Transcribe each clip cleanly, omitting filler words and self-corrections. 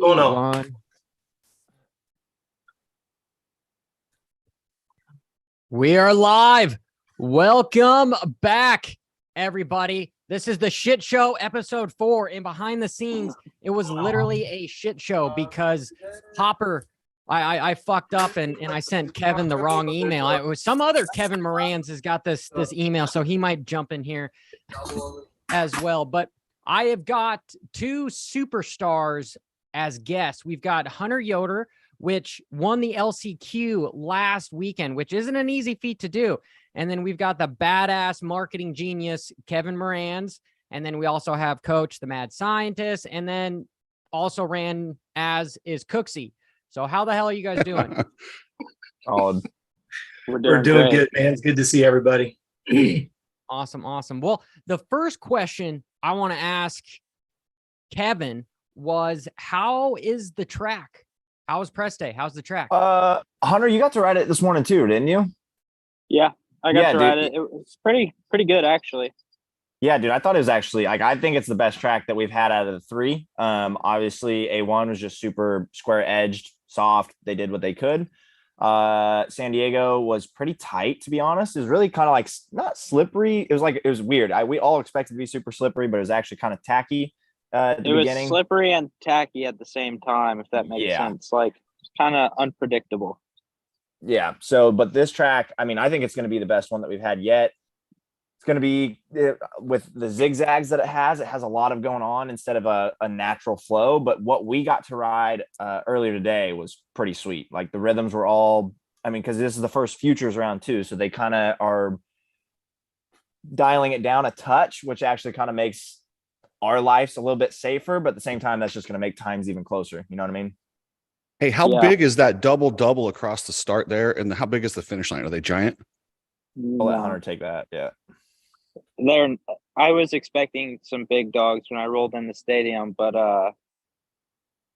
Oh no. One. We are live. Welcome back, everybody. This is the shit show episode 4. And behind the scenes, it was literally a shit show because Hopper, I fucked up and I sent Kevin the wrong email. It was some other Kevin Moranz has got this email, so he might jump in here as well. But I have got two superstars as guests. We've got Hunter Yoder, which won the LCQ last weekend, which isn't an easy feat to do. And then we've got the badass marketing genius, Kevin Moranz. And then we also have Coach, the mad scientist, and then also ran as is Cooksey. So how the hell are you guys doing? Oh, We're doing good, man. It's good to see everybody. Awesome. Well, the first question I want to ask Kevin was, how is the track? How was press day? How's the track? Hunter, you got to ride it this morning too, didn't you? Yeah, I got to ride it. It was pretty good, actually. Yeah, dude, I thought it was actually, I think it's the best track that we've had out of the three. Obviously, A1 was just super square-edged, soft. They did what they could. San Diego was pretty tight, to be honest. It was really kind of like, not slippery. It was weird. We all expected to be super slippery, but it was actually kind of tacky at the beginning. It was slippery and tacky at the same time, if that makes sense. Like, it's kind of unpredictable. Yeah. So, but this track, I mean, I think it's going to be the best one that we've had yet. It's going to be with the zigzags that it has a lot of going on instead of a natural flow. But what we got to ride earlier today was pretty sweet. Like the rhythms were all, I mean, because this is the first futures round too. So they kind of are dialing it down a touch, which actually kind of makes our lives a little bit safer. But at the same time, that's just going to make times even closer. You know what I mean? Hey, how big is that double across the start there? And how big is the finish line? Are they giant? I'll let Hunter take that. Yeah. I was expecting some big dogs when I rolled in the stadium, but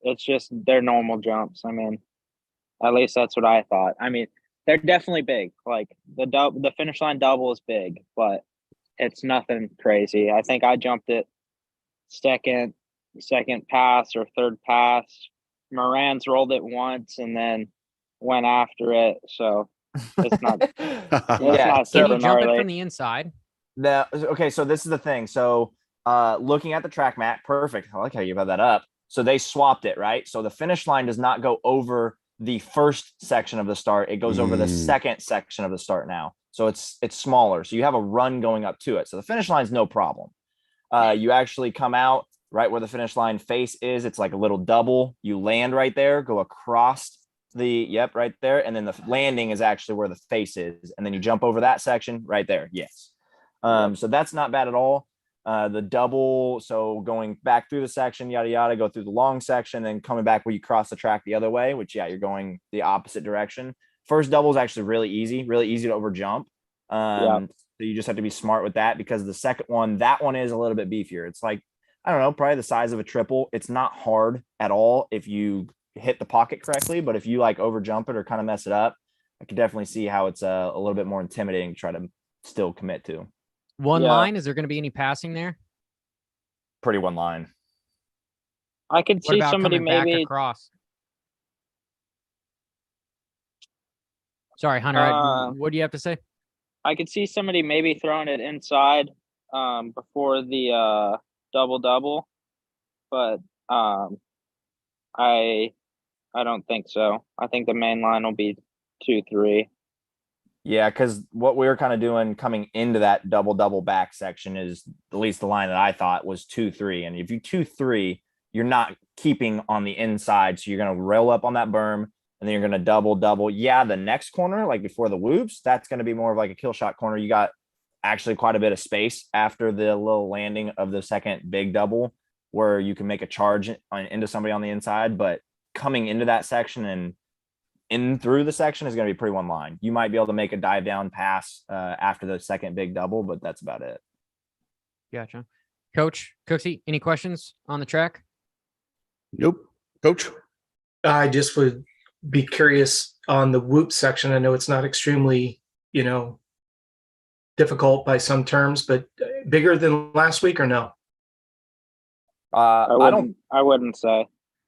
it's just they're normal jumps. I mean, at least that's what I thought. I mean, they're definitely big. Like the finish line double is big, but it's nothing crazy. I think I jumped it second pass or third pass. Moranz rolled it once and then went after it. So it's not. Can you jump it from the inside? Okay, so this is the thing. So looking at the track map, perfect. I like how you brought that up. So they swapped it, right? So the finish line does not go over the first section of the start. It goes over the second section of the start now. So it's smaller. So you have a run going up to it. So the finish line is no problem. You actually come out right where the finish line face is. It's like a little double. You land right there, go across right there. And then the landing is actually where the face is. And then you jump over that section right there. Yes. So that's not bad at all. The double, so going back through the section, yada, yada, go through the long section, then coming back where you cross the track the other way, which, you're going the opposite direction. First double is actually really easy to over jump. So you just have to be smart with that because the second one, that one is a little bit beefier. It's like, I don't know, probably the size of a triple. It's not hard at all if you hit the pocket correctly, but if you like over jump it or kind of mess it up, I could definitely see how it's a little bit more intimidating to try to still commit to. One line? Is there going to be any passing there? Pretty one line. I could see somebody maybe back across. Sorry, Hunter. What do you have to say? I could see somebody maybe throwing it inside before the double, but I don't think so. I think the main line will be 2-3. Yeah, because what we were kind of doing coming into that double back section is at least the line that I thought was 2-3. And if you 2-3, you're not keeping on the inside. So you're going to roll up on that berm and then you're going to double. Yeah, the next corner, like before the whoops, that's going to be more of like a kill shot corner. You got actually quite a bit of space after the little landing of the second big double where you can make a charge into somebody on the inside. But coming into that section and in through the section is going to be pretty one line. You might be able to make a dive down pass after the second big double, but that's about it. Gotcha. Coach Cooksey, any questions on the track? Nope. Coach? I just would be curious on the whoop section. I know it's not extremely, difficult by some terms, but bigger than last week or no? I wouldn't say.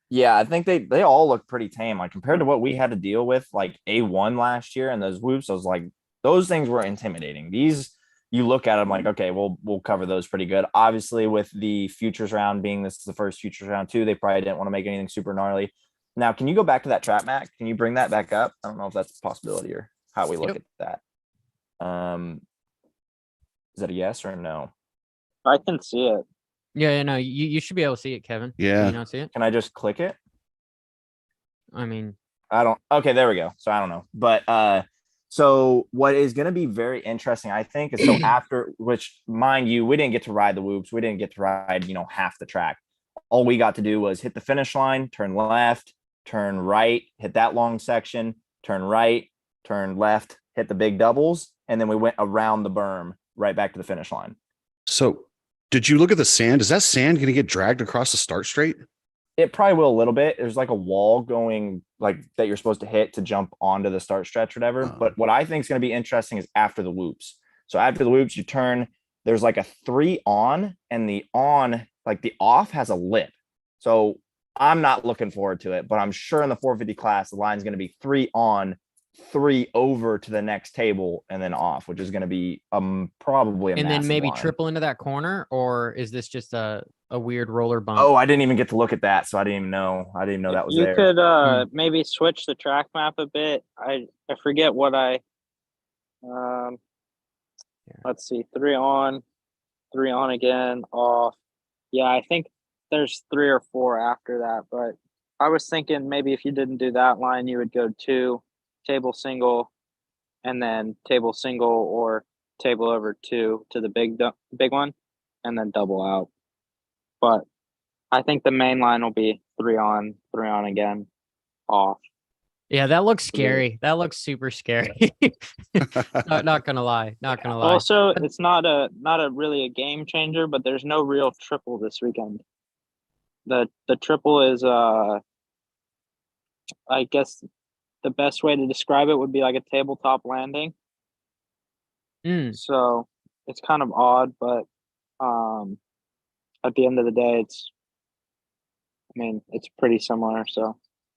Yeah, I think they all look pretty tame. Like compared to what we had to deal with, like A1 last year and those whoops, I was like, those things were intimidating. These you look at them like, okay, we'll cover those pretty good. Obviously, with the futures round being this is the first futures round too, they probably didn't want to make anything super gnarly. Now, can you go back to that trap, Mac? Can you bring that back up? I don't know if that's a possibility or how we look Yep. at that. Is that a yes or a no? I can see it. Yeah, no, you should be able to see it, Kevin. Yeah. Can you not see it? Can I just click it? I mean, I don't. Okay, there we go. So I don't know, but so what is going to be very interesting, I think, is so after which, mind you, we didn't get to ride the whoops, we didn't get to ride, half the track. All we got to do was hit the finish line, turn left, turn right, hit that long section, turn right, turn left, hit the big doubles, and then we went around the berm right back to the finish line. So did you look at the sand? Is that sand going to get dragged across the start straight? It probably will a little bit. There's like a wall going like that you're supposed to hit to jump onto the start stretch, whatever. Oh. But what I think is going to be interesting is after the whoops. So after the whoops, you turn, there's like a 3 on, and the on, like the off has a lip. So I'm not looking forward to it, but I'm sure in the 450 class, the line's going to be 3 on, 3 over to the next table, and then off, which is going to be probably a and then massive maybe line. triple into that corner, or is this just a weird roller bump? Oh, I didn't even get to look at that, so I didn't even know. I didn't even know that was You there. could maybe switch the track map a bit. I forget what I let's see, 3 on again, off. Yeah, I think there's 3 or 4 after that, but I was thinking maybe if you didn't do that line, you would go 2, table single, and then table single or table over 2 to the big one, and then double out. But I think the main line will be 3 on again, off. Yeah, that looks scary. That looks super scary. not gonna lie. Not gonna lie. Also, it's not a really a game changer, but there's no real triple this weekend. The triple is I guess the best way to describe it would be like a tabletop landing. So it's kind of odd, but at the end of the day, it's pretty similar.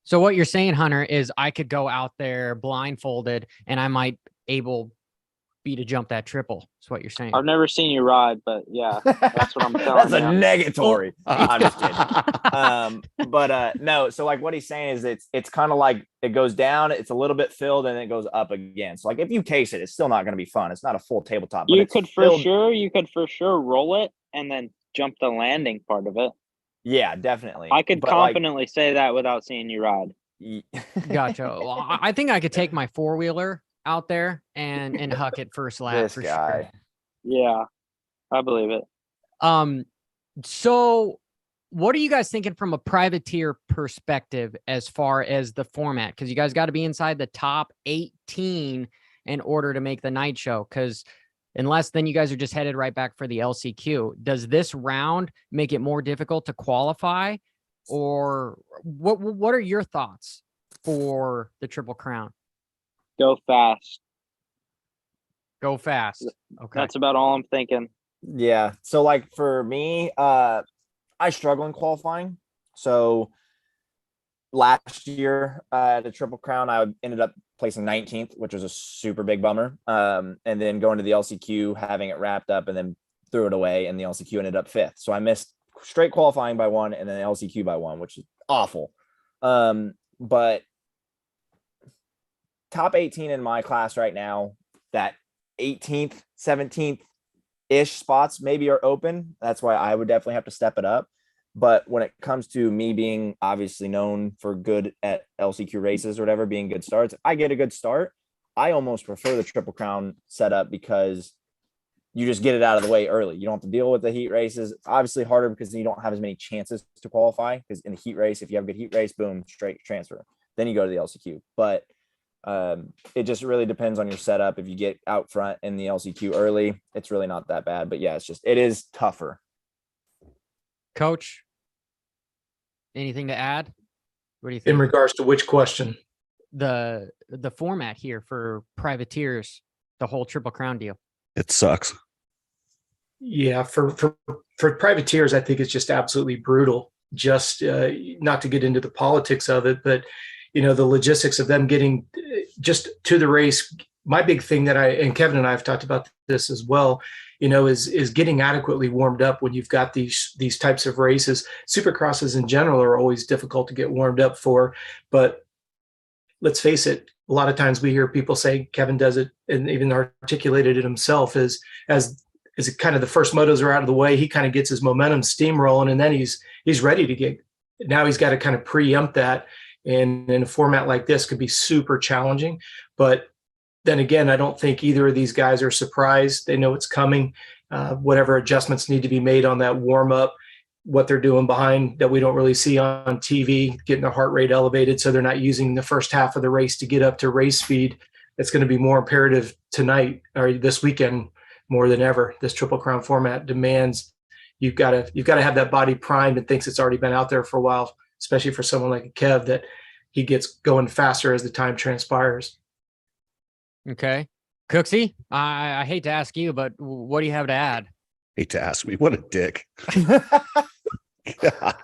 So what you're saying, Hunter, is I could go out there blindfolded and I might be to jump that triple. That's what you're saying. I've never seen you ride, but yeah, that's what I'm telling That's you. a negatory. I'm just kidding. But no, so like what he's saying is it's kind of like it goes down, it's a little bit filled, and it goes up again. So like if you case it, it's still not going to be fun. It's not a full tabletop. But You could for sure roll it and then jump the landing part of it. Yeah, definitely. I could But, confidently say that without seeing you ride. Gotcha. Well, I think I could take my 4-wheeler out there and huck it first lap This for guy. sure. Yeah, I believe it. So what are you guys thinking from a privateer perspective as far as the format? Because you guys got to be inside the top 18 in order to make the night show. Because unless then you guys are just headed right back for the LCQ. Does this round make it more difficult to qualify? Or what are your thoughts for the Triple Crown? Go fast. Go fast. Okay. That's about all I'm thinking. Yeah. So like for me, I struggle in qualifying. So last year at the Triple Crown, I ended up placing 19th, which was a super big bummer. And then going to the LCQ, having it wrapped up, and then threw it away, and the LCQ ended up 5th. So I missed straight qualifying by 1, and then the LCQ by 1, which is awful. But top 18 in my class right now, that 18th, 17th ish spots maybe are open. That's why I would definitely have to step it up. But when it comes to me being obviously known for good at LCQ races or whatever, being good starts, if I get a good start, I almost prefer the Triple Crown setup because you just get it out of the way early. You don't have to deal with the heat races. It's obviously harder because you don't have as many chances to qualify, because in the heat race, if you have a good heat race, boom, straight transfer. Then you go to the LCQ. But it just really depends on your setup. If you get out front in the LCQ early, it's really not that bad. But yeah, it is tougher. Coach, anything to add? What do you think? In regards to which question? The format here for privateers, the whole Triple Crown deal. It sucks. Yeah, for privateers, I think it's just absolutely brutal. just not to get into the politics of it, but the logistics of them getting just to the race. My big thing and Kevin and I have talked about this as well, is getting adequately warmed up when you've got these types of races. Supercrosses in general are always difficult to get warmed up for, but let's face it, a lot of times we hear people say, Kevin does it and even articulated it himself, as kind of the first motos are out of the way, he kind of gets his momentum steamrolling, and then he's ready to now he's got to kind of preempt that. And in a format like this could be super challenging. But then again, I don't think either of these guys are surprised. They know it's coming. Whatever adjustments need to be made on that warm up, what they're doing behind that we don't really see on TV, getting their heart rate elevated so they're not using the first half of the race to get up to race speed. It's going to be more imperative tonight or this weekend more than ever. This Triple Crown format demands you've got to have that body primed and thinks it's already been out there for a while, especially for someone like Kev, that he gets going faster as the time transpires. Okay. Cooksey, I hate to ask you, but what do you have to add? Hate to ask me. What a dick. God.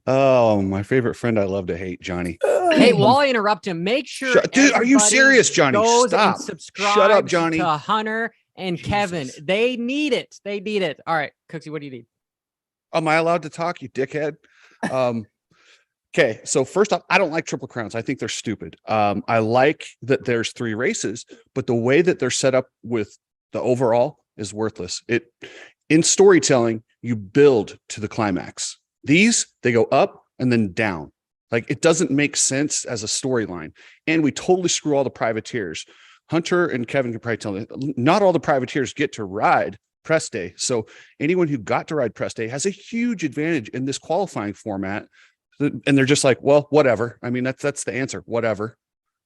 Oh, my favorite friend I love to hate, Johnny. Hey, while I interrupt him, make sure. Dude, are you serious, Johnny? Stop. Shut up, Johnny. To Hunter and Jesus. Kevin. They need it. They need it. All right, Cooksey, what do you need? Am I allowed to talk, you dickhead? Okay, so first off, I don't like Triple Crowns. I think they're stupid. I like that there's 3 races, but the way that they're set up with the overall is worthless. In storytelling, you build to the climax. These, they go up and then down. Like, it doesn't make sense as a storyline. And we totally screw all the privateers. Hunter and Kevin can probably tell me, not all the privateers get to ride press day. So anyone who got to ride press day has a huge advantage in this qualifying format. And they're just like, well, whatever. I mean, that's the answer. Whatever.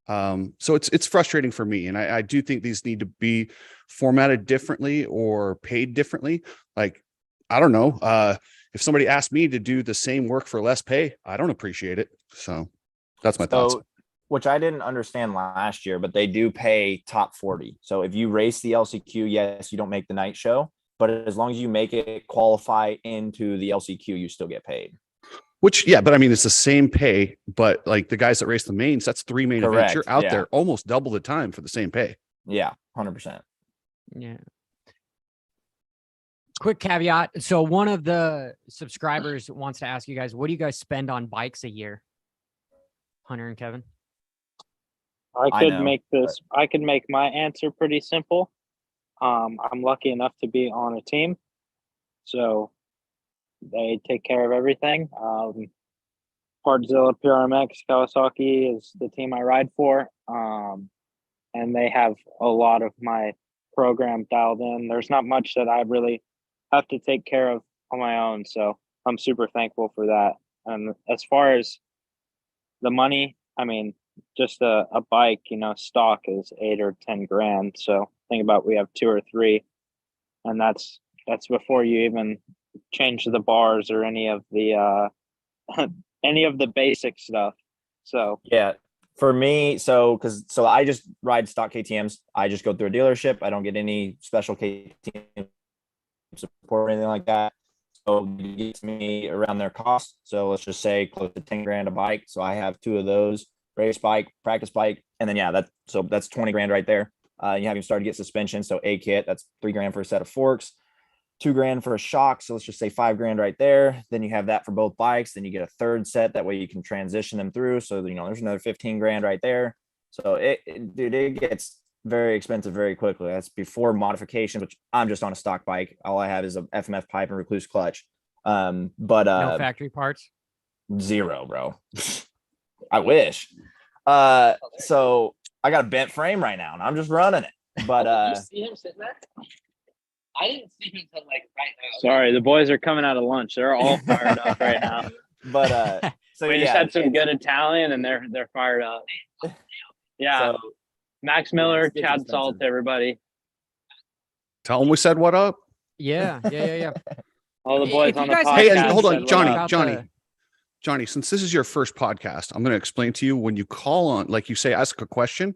So it's frustrating for me. And I do think these need to be formatted differently or paid differently. Like, I don't know. If somebody asked me to do the same work for less pay, I don't appreciate it. So that's my thoughts. Which I didn't understand last year, but they do pay top 40. So if you race the LCQ, yes, you don't make the night show, but as long as you make it qualify into the LCQ, you still get paid. Which, yeah, but I mean, it's the same pay, but like the guys that race the mains, that's 3 main events. You're out there almost double the time for the same pay. Yeah, 100%. Yeah. Quick caveat. So one of the subscribers wants to ask you guys, what do you guys spend on bikes a year? Hunter and Kevin? I could make my answer pretty simple. I'm lucky enough to be on a team, so they take care of everything. Partzilla, PRMX, Kawasaki is the team I ride for, and they have a lot of my program dialed in. There's not much that I really have to take care of on my own, so I'm super thankful for that. And as far as the money, I mean, just a bike, stock is 8 or 10 grand. So think about, we have 2 or 3, and that's before you even change the bars or any of the basic stuff. So yeah, for me, so I just ride stock KTMs. I just go through a dealership. I don't get any special KTM support or anything like that. So it gets me around their cost. So let's just say close to 10 grand a bike. So I have 2 of those, race bike, practice bike, and then that's 20 grand right there. You haven't started to get suspension. So a kit, that's 3 grand for a set of forks, 2 grand for a shock. So let's just say 5 grand right there. Then you have that for both bikes. Then you get a third set. That way you can transition them through. So, there's another 15 grand right there. So it gets very expensive very quickly. That's before modifications, which I'm just on a stock bike. All I have is a FMF pipe and recluse clutch. No factory parts. 0, bro. I wish. So I got a bent frame right now and I'm just running it. But you see him sitting there? I didn't see him until right now. Sorry, the boys are coming out of lunch. They're all fired up right now. But so we just had some good Italian and they're fired up. Yeah. So, Max Miller, Chad Salt, everybody. Tell them we said what up. Yeah. All the boys on the podcast. Hey, hold on, Johnny, since this is your first podcast, I'm going to explain to you, when you call on, like you say, ask a question,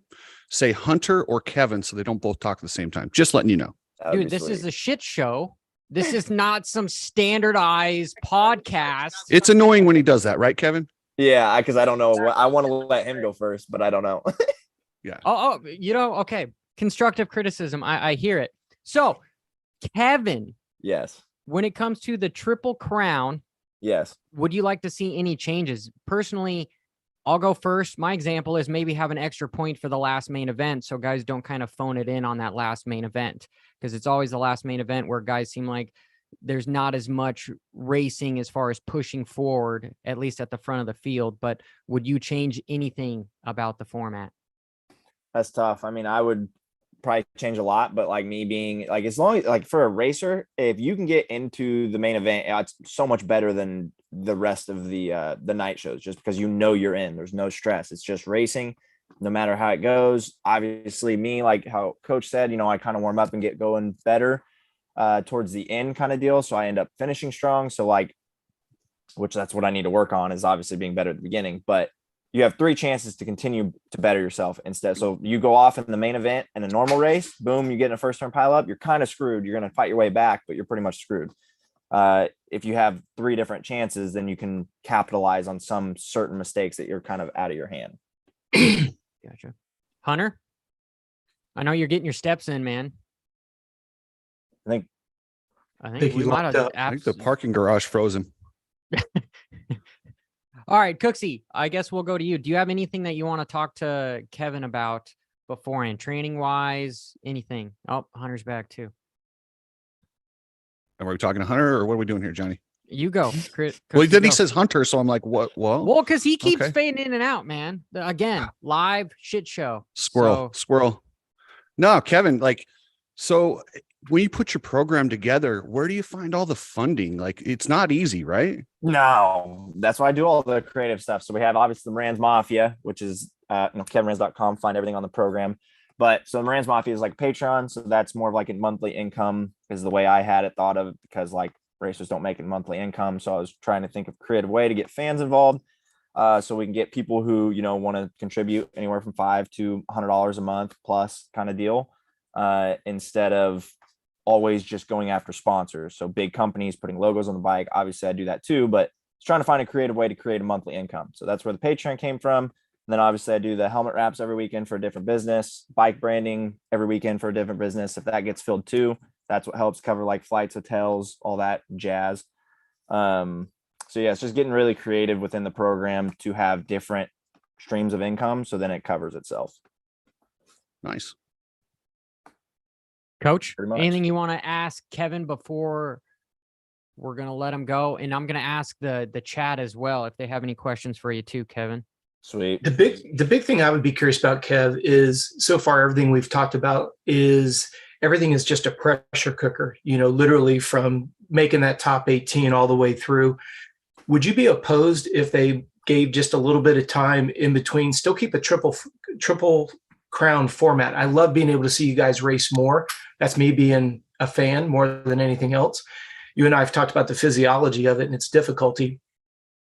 say Hunter or Kevin, so they don't both talk at the same time. Just letting you know. Dude, this is a shit show. This is not some standardized podcast. It's annoying when he does that, right, Kevin? Yeah, because I don't know what I want to let him go first, but I don't know. Okay. Constructive criticism. I hear it. So, Kevin, Yes. when it comes to the Triple Crown, Yes. would you like to see any changes? Personally, I'll go first. My example is maybe have an extra point for the last main event so guys don't kind of phone it in on that last main event, because it's always the last main event where guys seem like there's not as much racing as far as pushing forward, at least at the front of the field. But would you change anything about the format? That's tough. I mean, I would probably change a lot, but like me being like, as long as like for a racer, if you can get into the main event, it's so much better than the rest of the night shows, just because you're in. There's no stress. It's just racing, no matter how it goes. Obviously, me, like how Coach said, I kind of warm up and get going better towards the end kind of deal. So I end up finishing strong. So like, which that's what I need to work on, is obviously being better at the beginning, but you have 3 chances to continue to better yourself instead. So you go off in the main event in a normal race, boom, you get in a first turn pile up, you're kind of screwed. You're going to fight your way back, but you're pretty much screwed. If you have 3 different chances, then you can capitalize on some certain mistakes that you're kind of out of your hand. Gotcha. Hunter, I know you're getting your steps in, man. I think we he might locked have. up. I think the parking garage froze him. All right, Cooksey, I guess we'll go to you. Do you have anything that you want to talk to Kevin about beforehand, training wise, anything? Oh, Hunter's back too. Are we talking to Hunter, or what are we doing here, Johnny? You go. Well, then he says Hunter, so I'm like, what? Well, because he keeps okay. fading in and out, man. Again, live shit show. Squirrel. No, Kevin, like, so when you put your program together, where do you find all the funding? Like, it's not easy, right? No, that's why I do all the creative stuff. So we have obviously the Moranz Mafia, which is kevinmoranz.com, find everything on the program. But so Moranz Mafia is like Patreon. So that's more of like a monthly income is the way I had it thought of, because like racers don't make it monthly income. So I was trying to think of a creative way to get fans involved. So we can get people who, want to contribute anywhere from $5 to $100 a month plus kind of deal, instead of always just going after sponsors. So big companies putting logos on the bike. Obviously I do that too, but it's trying to find a creative way to create a monthly income. So that's where the Patreon came from. And then obviously I do the helmet wraps every weekend for a different business, bike branding every weekend for a different business. If that gets filled too, that's what helps cover like flights, hotels, all that jazz. So yeah, it's just getting really creative within the program to have different streams of income. So then it covers itself. Nice. Coach, Pretty much. anything you want to ask Kevin before we're going to let him go? And I'm going to ask the chat as well if they have any questions for you too, Kevin. Sweet. The big thing I would be curious about, Kev, is so far everything we've talked about is everything is just a pressure cooker, literally from making that top 18 all the way through. Would you be opposed if they gave just a little bit of time in between, still keep a triple crown format? I love being able to see you guys race more. That's me being a fan more than anything else. You and I have talked about the physiology of it and its difficulty.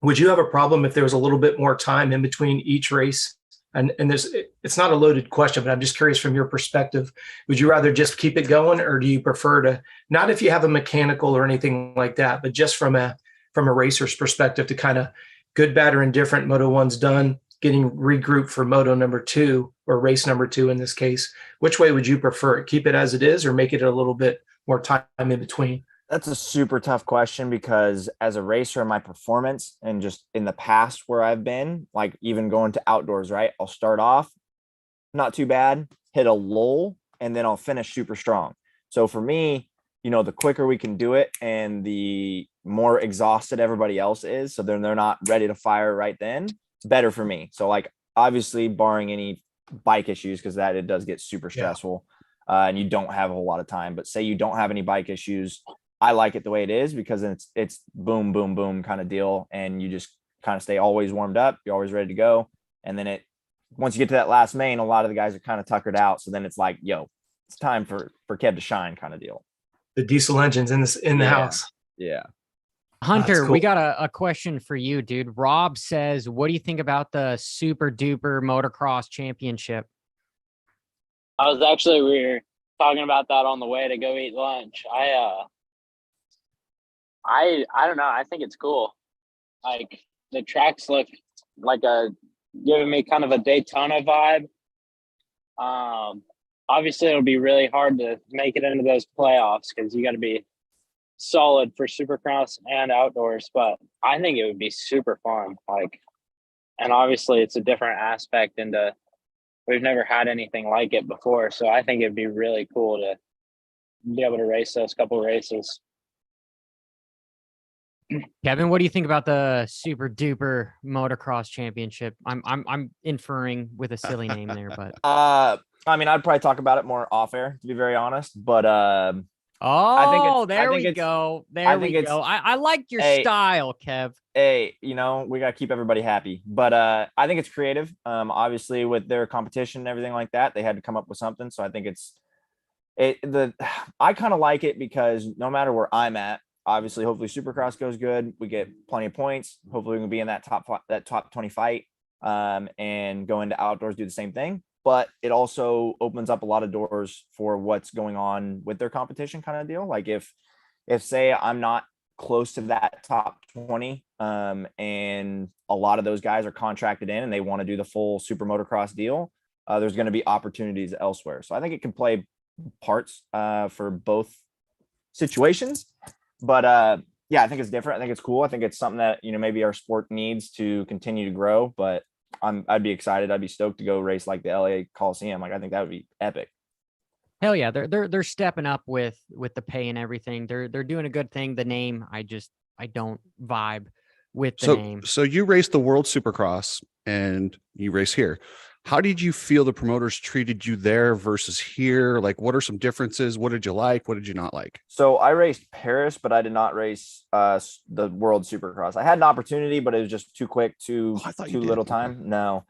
Would you have a problem if there was a little bit more time in between each race? And it's not a loaded question, but I'm just curious from your perspective. Would you rather just keep it going, or do you prefer to, not if you have a mechanical or anything like that, but just from a racer's perspective, to kind of good, bad, or indifferent, Moto 1's done, getting regrouped for Moto number 2 or race number 2 in this case? Which way would you prefer it? Keep it as it is or make it a little bit more time in between? That's a super tough question, because as a racer in my performance and just in the past where I've been, like even going to outdoors, right? I'll start off not too bad, hit a lull, and then I'll finish super strong. So for me, the quicker we can do it and the more exhausted everybody else is, so then they're not ready to fire right then, it's better for me. So like obviously barring any bike issues, because that it does get super stressful, and you don't have a whole lot of time. But say you don't have any bike issues, I like it the way it is, because it's boom, boom, boom kind of deal. And you just kind of stay always warmed up. You're always ready to go. And then once you get to that last main, a lot of the guys are kind of tuckered out. So then it's like, yo, it's time for Kev to shine kind of deal. The diesel engines in the house. Yeah. Hunter, cool. We got a question for you, dude. Robb says, what do you think about the super duper motocross championship? We were talking about that on the way to go eat lunch. I don't know. I think it's cool. Like the tracks look like giving me kind of a Daytona vibe. Obviously it'll be really hard to make it into those playoffs because you got to be solid for Supercross and outdoors. But I think it would be super fun. Like, and obviously it's a different aspect into. We've never had anything like it before, so I think it'd be really cool to be able to race those couple races. Kevin, what do you think about the Super Duper Motocross Championship? I'm inferring with a silly name there, but I mean, I'd probably talk about it more off air, to be very honest. But there we go. I like your style, Kev. Hey, you know, we gotta keep everybody happy. But I think it's creative. Obviously with their competition and everything like that, they had to come up with something. So I think I kind of like it because no matter where I'm at, obviously, hopefully Supercross goes good. We get plenty of points. Hopefully we can be in that top 20 fight and go into outdoors, do the same thing. But it also opens up a lot of doors for what's going on with their competition kind of deal. Like if say I'm not close to that top 20 and a lot of those guys are contracted in and they want to do the full super motocross deal, there's going to be opportunities elsewhere. So I think it can play parts for both situations. But yeah, I think it's different. I think it's cool. I think it's something that, you know, maybe our sport needs to continue to grow, but I'd be excited. I'd be stoked to go race like the LA Coliseum. Like, I think that would be epic. Hell yeah. They're stepping up with the pay and everything. They're doing a good thing. The name, I don't vibe with the name. So you raced the World Supercross and you race here. How did you feel the promoters treated you there versus here? Like, what are some differences? What did you like? What did you not like? So I raced Paris, but I did not race the World Supercross. I had an opportunity, but it was just too quick, too little time. Okay. No.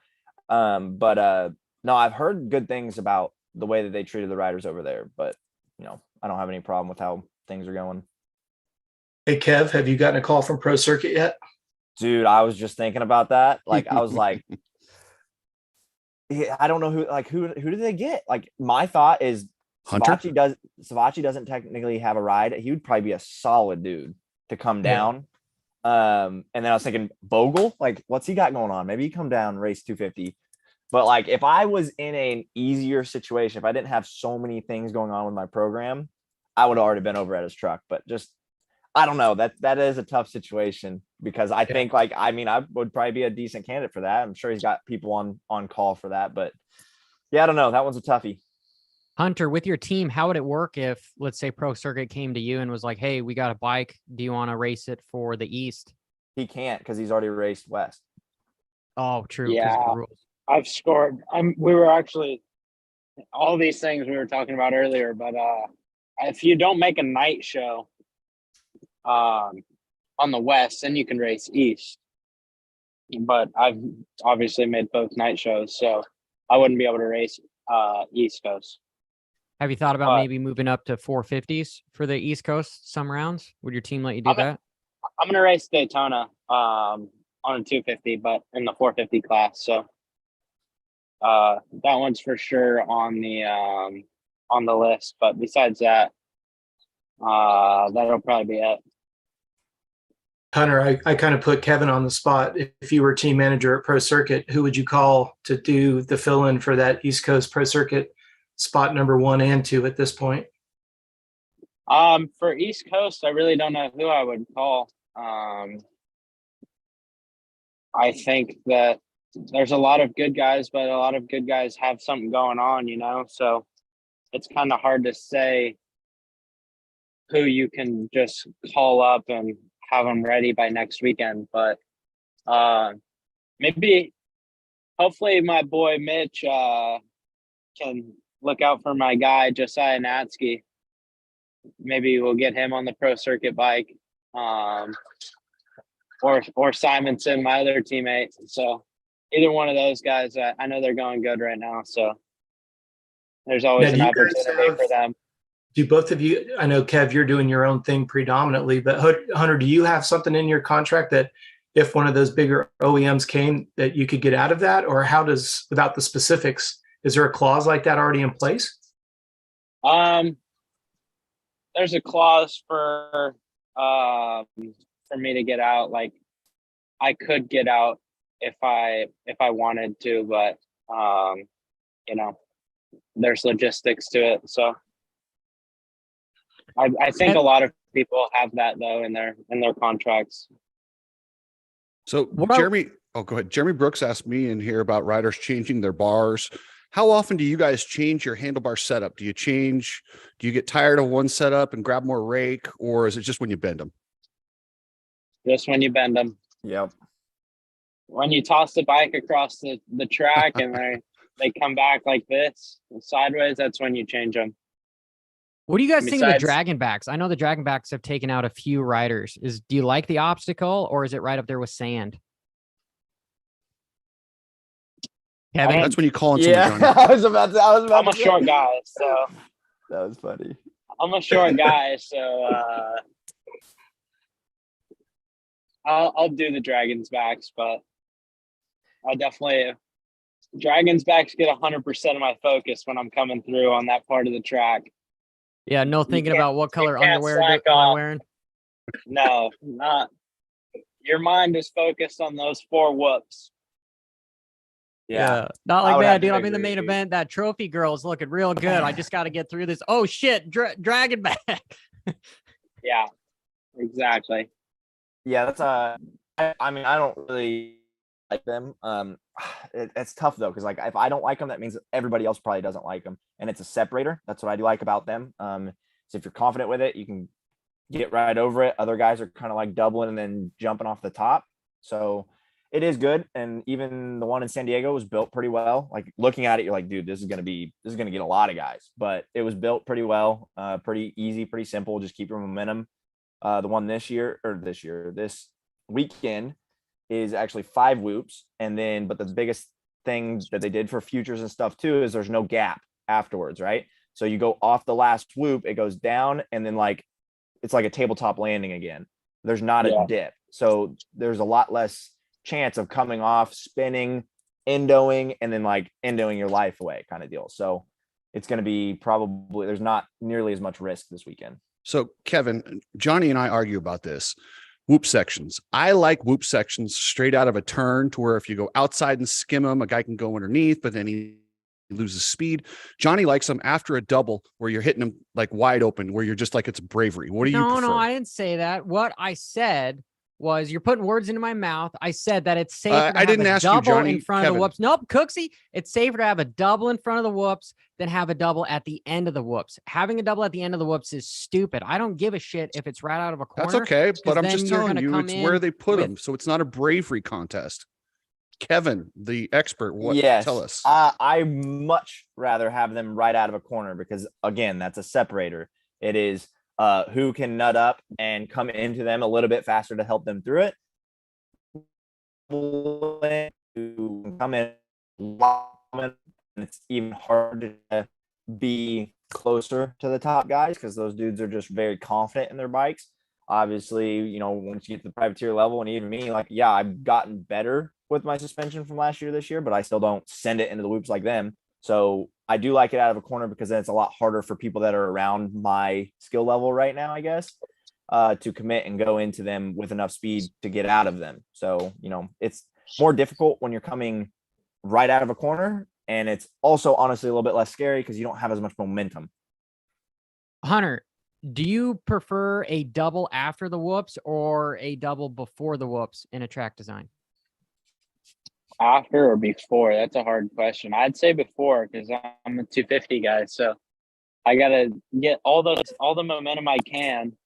No, I've heard good things about the way that they treated the riders over there, but you know, I don't have any problem with how things are going. Hey, Kev, have you gotten a call from Pro Circuit yet? Dude, I was just thinking about that. Like, I was like, I don't know who do they get? Like, my thought is Savachi doesn't technically have a ride. He would probably be a solid dude to come down. And then I was thinking Bogle, like, what's he got going on? Maybe he come down, race 250. But like, if I was in an easier situation, if I didn't have so many things going on with my program, I would have already been over at his truck. But just, I don't know, that is a tough situation because I think I would probably be a decent candidate for that. I'm sure he's got people on call for that, but yeah, I don't know. That one's a toughie. Hunter, with your team, how would it work if, let's say, Pro Circuit came to you and was like, hey, we got a bike. Do you want to race it for the East? He can't because he's already raced West. Oh, true. Yeah, the rules. I've scored. We were actually all these things we were talking about earlier, but if you don't make a night show on the West, then you can race East. But I've obviously made both night shows, so I wouldn't be able to race East Coast. Have you thought about maybe moving up to 450s for the East Coast some rounds? Would your team let you do that? I'm going to race Daytona on a 250, but in the 450 class. So that one's for sure on the list. But besides that, that'll probably be it. Hunter, I kind of put Kevin on the spot. If you were team manager at Pro Circuit, who would you call to do the fill-in for that East Coast Pro Circuit spot number 1 and 2 at this point? For East Coast, I really don't know who I would call. I think that there's a lot of good guys, but a lot of good guys have something going on, you know? So it's kind of hard to say who you can just call up and have them ready by next weekend. But hopefully my boy Mitch can look out for my guy Josiah Natsky. Maybe we'll get him on the Pro Circuit bike, or Simonson, my other teammate. So either one of those guys, I know they're going good right now. So there's always an opportunity for them. Do both of you, I know, Kev, you're doing your own thing predominantly, but Hunter, do you have something in your contract that if one of those bigger OEMs came that you could get out of that? Or how does, without the specifics, is there a clause like that already in place? There's a clause for for me to get out. Like I could get out if I wanted to, but you know, there's logistics to it. So I think a lot of people have that though in their contracts. So What about- Jeremy, oh, go ahead. Jeremy Brooks asked me in here about riders changing their bars. How often do you guys change your handlebar setup? Do you get tired of one setup and grab more rake, or is it just when you bend them? Just when you bend them. Yep. When you toss the bike across the track and they come back like this sideways, that's when you change them. What do you guys think of the Besides- dragon backs? I know the dragon backs have taken out a few riders. Do you like the obstacle, or is it right up there with sand? Kevin, That's when you call on someone, Yeah, Johnny. I was about I'm a to say. short guy, so That was funny. I'm a short guy, so I'll do the dragons backs, but I definitely dragons backs get 100% of my focus when I'm coming through on that part of the track. yeah, no thinking about what color can't underwear slack am I off. wearing. No, not. Your mind is focused on those 4 whoops. Yeah. Not I like would that, have to dude. I'm in the agree, main dude. event. That trophy girl's looking real good. I just got to get through this. Oh shit, dragon back. Yeah, exactly. Yeah, that's I mean, I don't really like them. It's tough though, because like if I don't like them, that means everybody else probably doesn't like them, and it's a separator. That's what I do like about them. So if you're confident with it, you can get right over it. Other guys are kind of like doubling and then jumping off the top, so it is good. And even the one in San Diego was built pretty well. Like looking at it, you're like, dude, this is gonna get a lot of guys, but it was built pretty well, pretty easy, pretty simple. Just keep your momentum. The one this weekend is actually 5 whoops. And then, but the biggest thing that they did for futures and stuff too, is there's no gap afterwards, right? So you go off the last whoop, it goes down, and then like, it's like a tabletop landing again. There's not a dip. So there's a lot less chance of coming off, spinning, endoing, and then like endoing your life away kind of deal. So it's going to be probably, there's not nearly as much risk this weekend. So Kevin, Johnny and I argue about this. Whoop sections. I like whoop sections straight out of a turn, to where if you go outside and skim them, a guy can go underneath, but then he loses speed. Johnny likes them after a double, where you're hitting them like wide open, where you're just like, it's bravery. What do you prefer? No, I didn't say that. What I said was, you're putting words into my mouth. I said that it's safer to I have didn't a ask you, double Johnny. in front of Kevin. the whoops. Nope, Cooksey. It's safer to have a double in front of the whoops than have a double at the end of the whoops. Having a double at the end of the whoops is stupid. I don't give a shit if it's right out of a corner. That's okay, but I'm then just you're telling gonna you, come it's in where they put with- them. So it's not a bravery contest. Kevin, the expert, what? Yes. Tell us. I much rather have them right out of a corner, because again, that's a separator. It is who can nut up and come into them a little bit faster to help them through it. Who come in, and it's even harder to be closer to the top guys, because those dudes are just very confident in their bikes. Obviously, you know, once you get to the privateer level, and even me, like, yeah, I've gotten better with my suspension from last year this year, but I still don't send it into the whoops like them. So I do like it out of a corner, because then it's a lot harder for people that are around my skill level right now, I guess, to commit and go into them with enough speed to get out of them. So, you know, it's more difficult when you're coming right out of a corner, and it's also honestly a little bit less scary because you don't have as much momentum. Hunter, do you prefer a double after the whoops or a double before the whoops in a track design? After or before? That's a hard question. I'd say before, because I'm a 250 guy, so I gotta get all the momentum I can.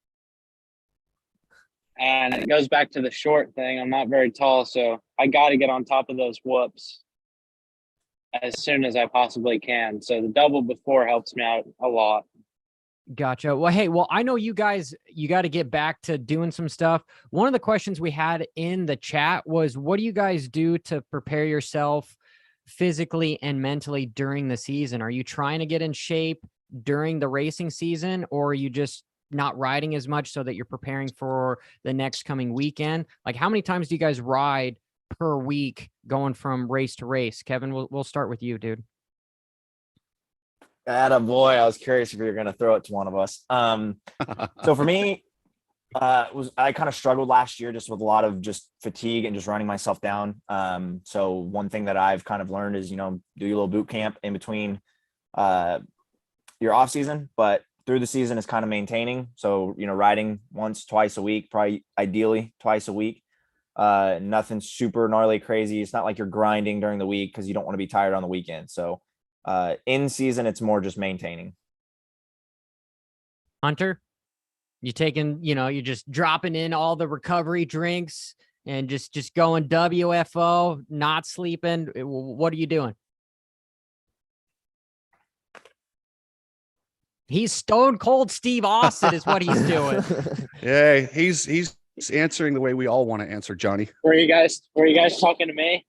And it goes back to the short thing. I'm not very tall, so I got to get on top of those whoops as soon as I possibly can. So the double before helps me out a lot. Gotcha. Well, hey, I know you guys, you got to get back to doing some stuff. One of the questions we had in the chat was, what do you guys do to prepare yourself physically and mentally during the season? Are you trying to get in shape during the racing season, or are you just not riding as much so that you're preparing for the next coming weekend? Like, how many times do you guys ride per week going from race to race? Kevin, we'll start with you, dude. Atta boy, I was curious if you were going to throw it to one of us. So for me, I kind of struggled last year just with a lot of just fatigue and just running myself down. So one thing that I've kind of learned is, do your little boot camp in between your off season, but through the season is kind of maintaining. So, riding once, twice a week, probably ideally twice a week. Nothing super gnarly crazy. It's not like you're grinding during the week because you don't want to be tired on the weekend. So in season, it's more just maintaining. Hunter, you taking, you're just dropping in all the recovery drinks and just going WFO, not sleeping. What are you doing? He's stone cold Steve Austin is what he's doing. Yeah, he's answering the way we all want to answer, Johnny. Were you guys talking to me?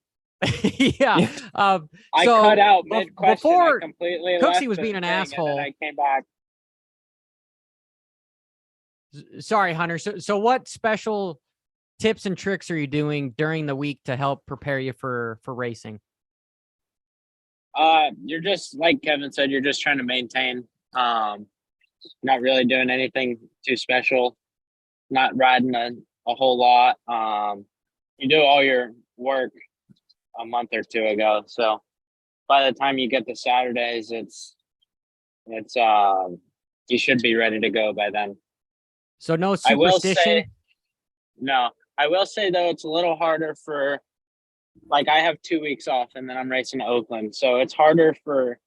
Yeah. I cut out mid question. Before I completely Cooksey left was the being an thing, and asshole. then I came back. Sorry, Hunter. So what special tips and tricks are you doing during the week to help prepare you for racing? You're just like Kevin said, you're just trying to maintain. Not really doing anything too special. Not riding a whole lot. You do all your work a month or two ago, so by the time you get to Saturdays, it's you should be ready to go by then. So no I will superstition? say, no. I will say though, it's a little harder for, like, I have 2 weeks off and then I'm racing to Oakland, so it's harder for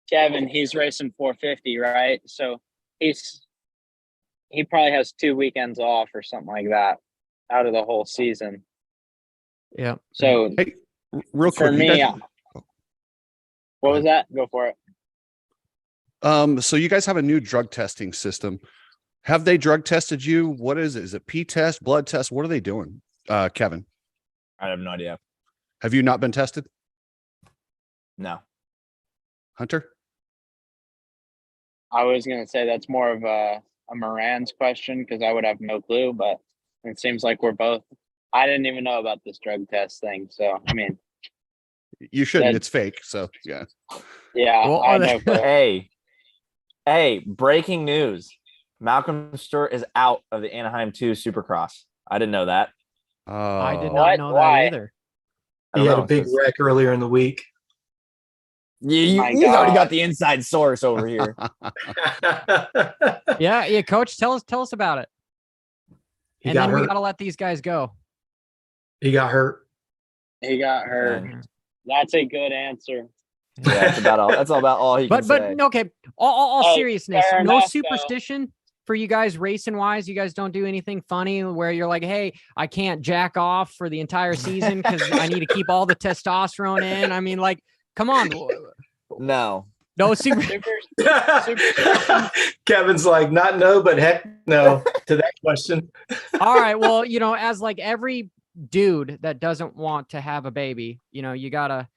Kevin. He's racing 450, right? So he probably has 2 weekends off or something like that out of the whole season. Yeah. So Hey, real for quick, me, what was that? Go for it. So you guys have a new drug testing system. Have they drug tested you? What is it? Is it P test, blood test? What are they doing? Kevin, I have no idea. have you not been tested? No. Hunter? I was going to say that's more of a Moranz question because I would have no clue, but it seems like we're both. I didn't even know about this drug test thing. So, I mean, You shouldn't. That- It's fake. So yeah. yeah, Well, I had no clue. Hey, breaking news. Malcolm Stewart is out of the Anaheim 2 Supercross. I didn't know that. I did What? not know Why? that either. I He don't had know. a big wreck earlier in the week. You My already God. got the inside source over here. Yeah, coach, tell us about it. He And got then we hurt. got to let these guys go. He got hurt. He got hurt. Yeah. That's a good answer. Yeah, that's about all he can But say. okay, all Hey, seriousness, fair no enough, superstition for you guys racing wise. You guys don't do anything funny where you're like, hey, I can't jack off for the entire season because I need to keep all the testosterone in. I mean, like, come on. No. No super. Kevin's like, not no, but heck no to that question. All right. Well, as like every dude that doesn't want to have a baby, you gotta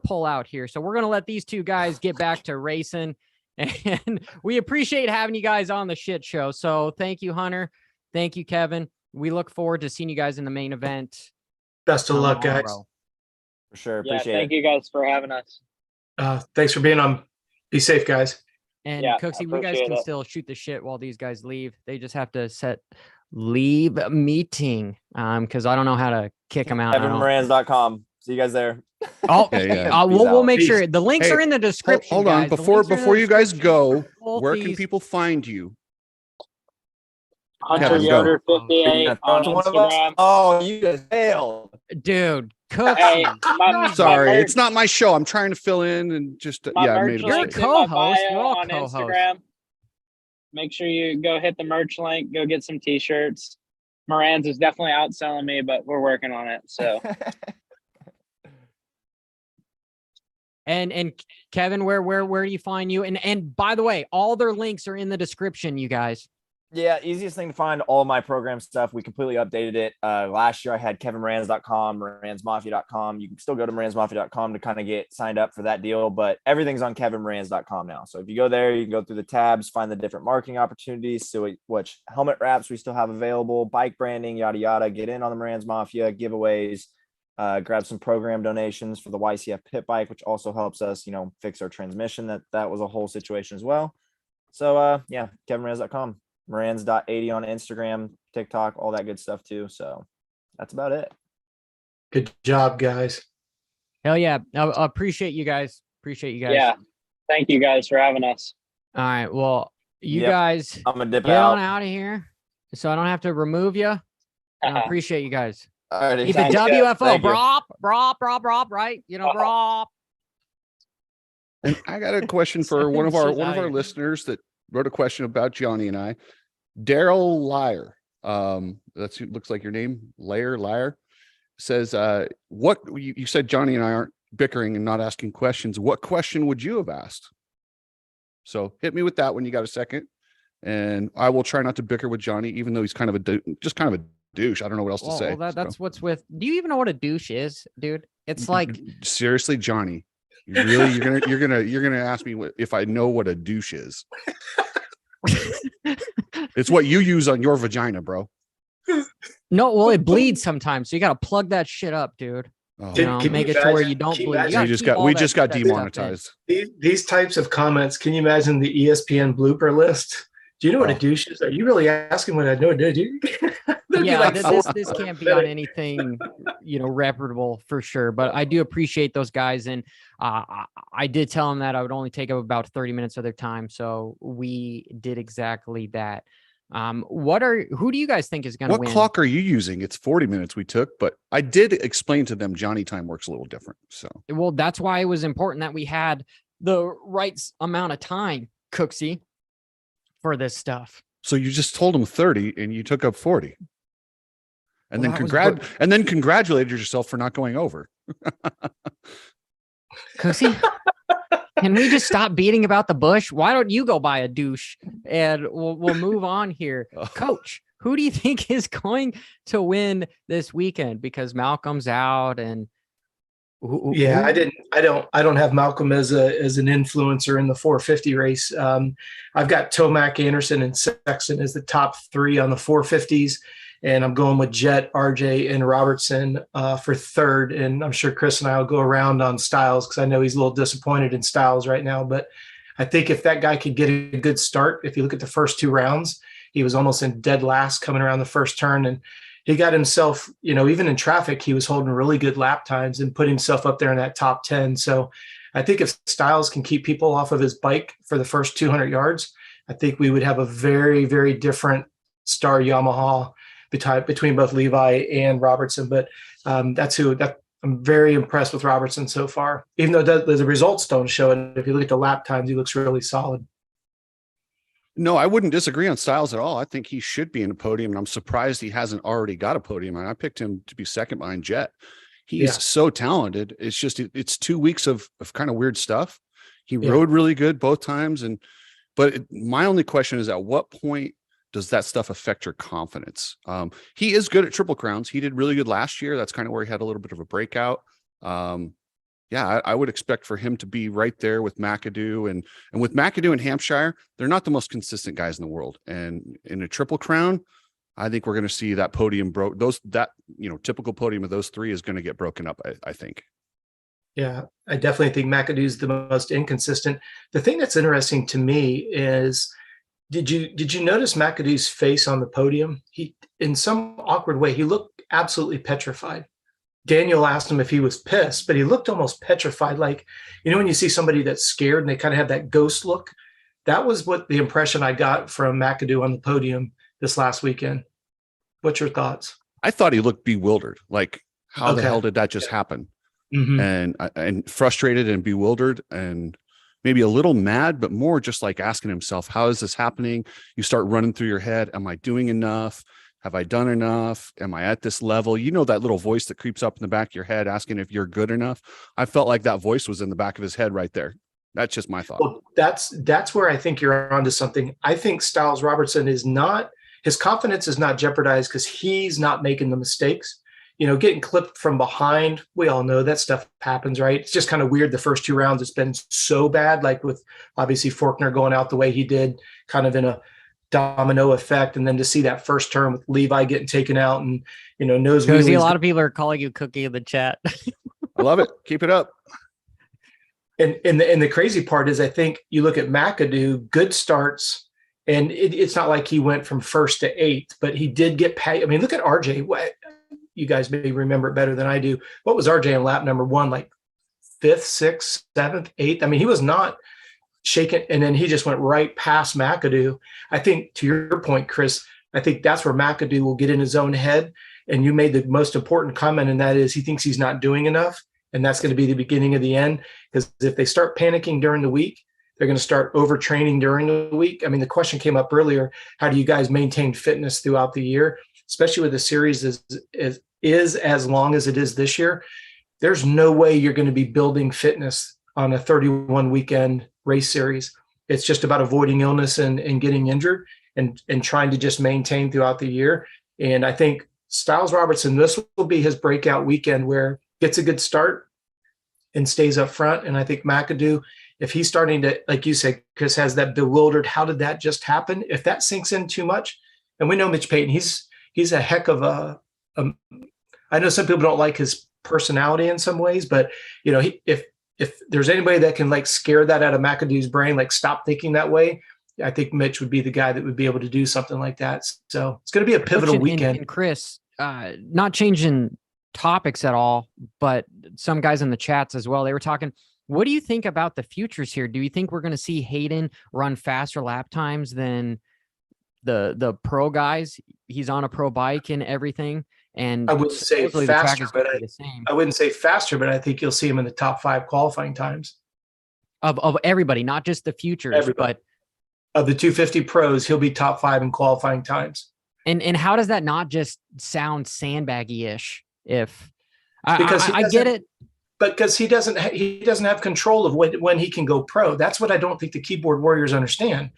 pull out here. So we're gonna let these two guys get back to racing, and we appreciate having you guys on the shit show. So thank you, Hunter. Thank you, Kevin. We look forward to seeing you guys in the main event. Best of luck, guys. tomorrow. For sure. Yeah, Appreciate thank it. you guys for having us. Thanks for being on. Be safe, guys. And Yeah, Cooksey, we guys appreciate can it. still shoot the shit while these guys leave. They just have to set leave meeting. Because I don't know how to kick them out. I don't- KevinMoranz.com. See you guys there. Oh, Yeah. we'll out. make Peace. sure the links Hey, are in the description. Hold on. guys. The Before links are in the you guys description. go, Both where can these- people find you? Hunter Kevin, go. Yoder 58 on Instagram. Oh, you guys failed. Dude, Hey, Cooksey. my Sorry, merch- it's not my show. I'm trying to fill in and just my I merch made a You're a link's mistake. in my co-host. bio We're all on co-hosts. Instagram. Make sure you go hit the merch link. Go get some t-shirts. Moranz is definitely outselling me, but we're working on it. So And Kevin, where do you find you? And by the way, all their links are in the description, you guys. Yeah, easiest thing to find all my program stuff. We completely updated it. Last year I had kevinmoranz.com, moranzmafia.com. You can still go to moranzmafia.com to kind of get signed up for that deal, but everything's on kevinmoranz.com now. So if you go there, you can go through the tabs, find the different marketing opportunities, so which helmet wraps we still have available, bike branding, yada, yada, get in on the Moranz Mafia, giveaways, grab some program donations for the YCF pit bike, which also helps us, fix our transmission. That was a whole situation as well. So yeah, kevinmoranz.com. Moranz.80 on Instagram, TikTok, all that good stuff too. So that's about it. Good job, guys. Hell yeah. I appreciate you guys. Appreciate you guys. Yeah. Thank you guys for having us. All right. Well, you Yep. guys I'm gonna dip get on out. out of here so I don't have to remove you. I appreciate you guys. All right. Keep it Sounds good. WFO, Thank you. brop, right? You know, brop. And I got a question for one of It's our just out here. listeners that wrote a question about Johnny and I. Daryl Liar. That's looks like your name, Liar. Says, what you said Johnny and I aren't bickering and not asking questions. What question would you have asked? So hit me with that when you got a second. And I will try not to bicker with Johnny, even though he's kind of a just kind of a douche. I don't know what else to say. Well, that's what's with. Do you even know what a douche is, dude? It's like Seriously, Johnny. Really, you're gonna ask me if I know what a douche is. It's what you use on your vagina, bro. no. Well, it bleeds sometimes, so you got to plug that shit up, dude. Oh, You know, Can make you it to where imagine- you don't can you bleed. You imagine- gotta we just keep got all we that- just got that stuff in. demonetized. These types of comments, can you imagine the ESPN blooper list? Do you know what a Oh. douche is? Are you really asking what I know, dude? There'd be Yeah, like this can't be on anything, reputable for sure. But I do appreciate those guys, and I did tell them that I would only take up about 30 minutes of their time, so we did exactly that. Who do you guys think is going to What win? clock are you using? It's 40 minutes we took, but I did explain to them Johnny time works a little different. So Well, that's why it was important that we had the right amount of time, Cooksey, for this stuff. so you just told them 30 and you took up 40. And Well, then that was congratulated yourself for not going over. Cooksey, can we just stop beating about the bush? Why don't you go buy a douche and we'll move on here? Coach, who do you think is going to win this weekend? Because Malcolm's out and Yeah, I don't have Malcolm as an influencer in the 450 race. I've got Tomac, Anderson, and Sexton as the top three on the 450s, and I'm going with Jet, RJ, and Robertson for third. And I'm sure Chris and I will go around on Styles because I know he's a little disappointed in Styles right now. But I think if that guy could get a good start, if you look at the first two rounds, he was almost in dead last coming around the first turn, and he got himself, even in traffic, he was holding really good lap times and put himself up there in that top 10. So I think if Styles can keep people off of his bike for the first 200 yards, I think we would have a very, very different star Yamaha between both Levi and Robertson. But I'm very impressed with Robertson so far, even though the results don't show it. If you look at the lap times, he looks really solid. No, I wouldn't disagree on Styles at all. I think he should be in a podium, and I'm surprised he hasn't already got a podium. And I picked him to be second behind Jet. He's so talented. It's just it's 2 weeks of kind of weird stuff. He rode really good both times, my only question is, at what point does that stuff affect your confidence? He is good at Triple Crowns. He did really good last year. That's kind of where he had a little bit of a breakout. I would expect for him to be right there with McAdoo, and with McAdoo and Hampshire, they're not the most consistent guys in the world. And in a Triple Crown, I think we're going to see that podium typical podium of those three is going to get broken up. I think. Yeah, I definitely think McAdoo's the most inconsistent. The thing that's interesting to me is, did you notice McAdoo's face on the podium? He, in some awkward way, he looked absolutely petrified. Daniel asked him if he was pissed, but he looked almost petrified. Like, when you see somebody that's scared and they kind of have that ghost look, that was what the impression I got from McAdoo on the podium this last weekend. What's your thoughts? I thought he looked bewildered. Like, how the hell did that just happen? Mm-hmm. And frustrated and bewildered and maybe a little mad, but more just like asking himself, how is this happening? You start running through your head. Am I doing enough? Have I done enough? Am I at this level? That little voice that creeps up in the back of your head asking if you're good enough. I felt like that voice was in the back of his head right there. That's just my thought. Well, that's where I think you're onto something. I think Styles Robertson his confidence is not jeopardized because he's not making the mistakes. Getting clipped from behind, we all know that stuff happens, right? It's just kind of weird. The first two rounds, it's been so bad, like with obviously Faulkner going out the way he did, kind of in a domino effect. And then to see that first turn with Levi getting taken out and, knows a lot of people are calling you Cookie in the chat. I love it. Keep it up. And the crazy part is, I think you look at McAdoo, good starts, And it's not like he went from first to eighth, but he did get paid. I mean, look at RJ. You guys may remember it better than I do. What was RJ in lap number one, like fifth, sixth, seventh, eighth? I mean, he was not shaken. And then he just went right past McAdoo. I think, to your point, Chris, I think that's where McAdoo will get in his own head. And you made the most important comment, and that is he thinks he's not doing enough. And that's going to be the beginning of the end. Because if they start panicking during the week, they're going to start overtraining during the week. I mean, the question came up earlier, how do you guys maintain fitness throughout the year, especially with the series is as long as it is this year? There's no way you're going to be building fitness on a 31 weekend race series. It's just about avoiding illness and getting injured and trying to just maintain throughout the year. And I think Styles Robertson, this will be his breakout weekend where gets a good start and stays up front. And I think McAdoo, if he's starting to, like you said, Chris, has that bewildered, how did that just happen? If that sinks in too much, and we know Mitch Payton, he's a heck of I know some people don't like his personality in some ways, but you know, if there's anybody that can like scare that out of McAdoo's brain, like stop thinking that way, I think Mitch would be the guy that would be able to do something like that. So it's going to be a pivotal weekend. And Chris, not changing topics at all, but some guys in the chats as well, they were talking, what do you think about the futures here? Do you think we're going to see Hayden run faster lap times than the pro guys? He's on a pro bike and everything. And I wouldn't say faster, but I wouldn't say faster, but I think you'll see him in the top 5 qualifying times of everybody, not just the futures, but of the 250 pros, he'll be top 5 in qualifying times. And how does that not just sound sandbaggy-ish? If because I get it, but because he doesn't have control of when he can go pro. That's what I don't think the keyboard warriors understand.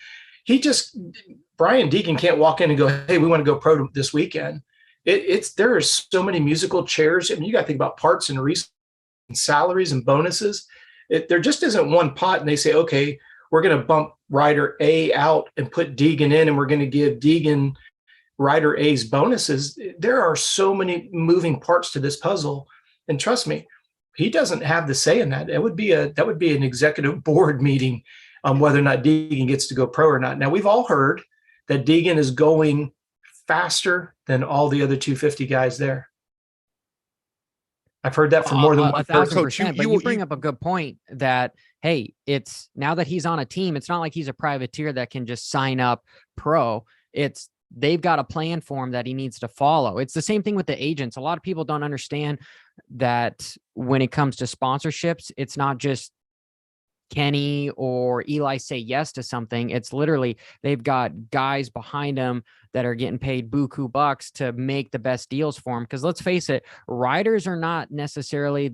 Brian Deegan can't walk in and go, hey, we want to go pro this weekend. There are so many musical chairs. I mean, you got to think about parts and salaries and bonuses. There just isn't one pot, and they say, okay, we're going to bump rider A out and put Deegan in, and we're going to give Deegan rider A's bonuses. There are so many moving parts to this puzzle, and trust me, he doesn't have the say in that. That would be an executive board meeting on whether or not Deegan gets to go pro or not. Now, we've all heard that Deegan is going faster than all the other 250 guys there. I've heard that from more than one person. 1,000%. But you bring up a good point that, hey, it's now that he's on a team, it's not like he's a privateer that can just sign up pro. They've got a plan for him that he needs to follow. It's the same thing with the agents. A lot of people don't understand that when it comes to sponsorships, it's not just Kenny or Eli say yes to something. It's literally they've got guys behind them that are getting paid buku bucks to make the best deals for them. Because let's face it, riders are not necessarily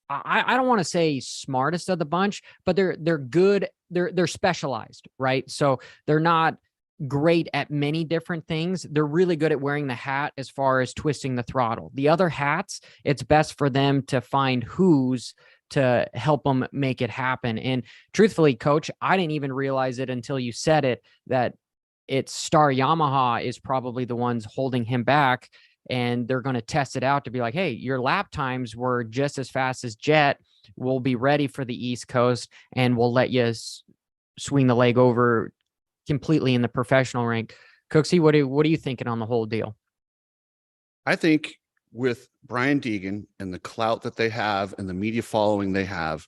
I don't want to say smartest of the bunch, but they're good. They're specialized, right? So they're not great at many different things. They're really good at wearing the hat as far as twisting the throttle. The other hats, it's best for them to find who's to help them make it happen. And truthfully, Coach, I didn't even realize it until you said it, that it's Star Yamaha is probably the ones holding him back, and they're going to test it out to be like, hey, your lap times were just as fast as Jet. We'll be ready for the East Coast, and we'll let you swing the leg over completely in the professional rank. Cooksey, what are you thinking on the whole deal? I think with Brian Deegan and the clout that they have and the media following they have,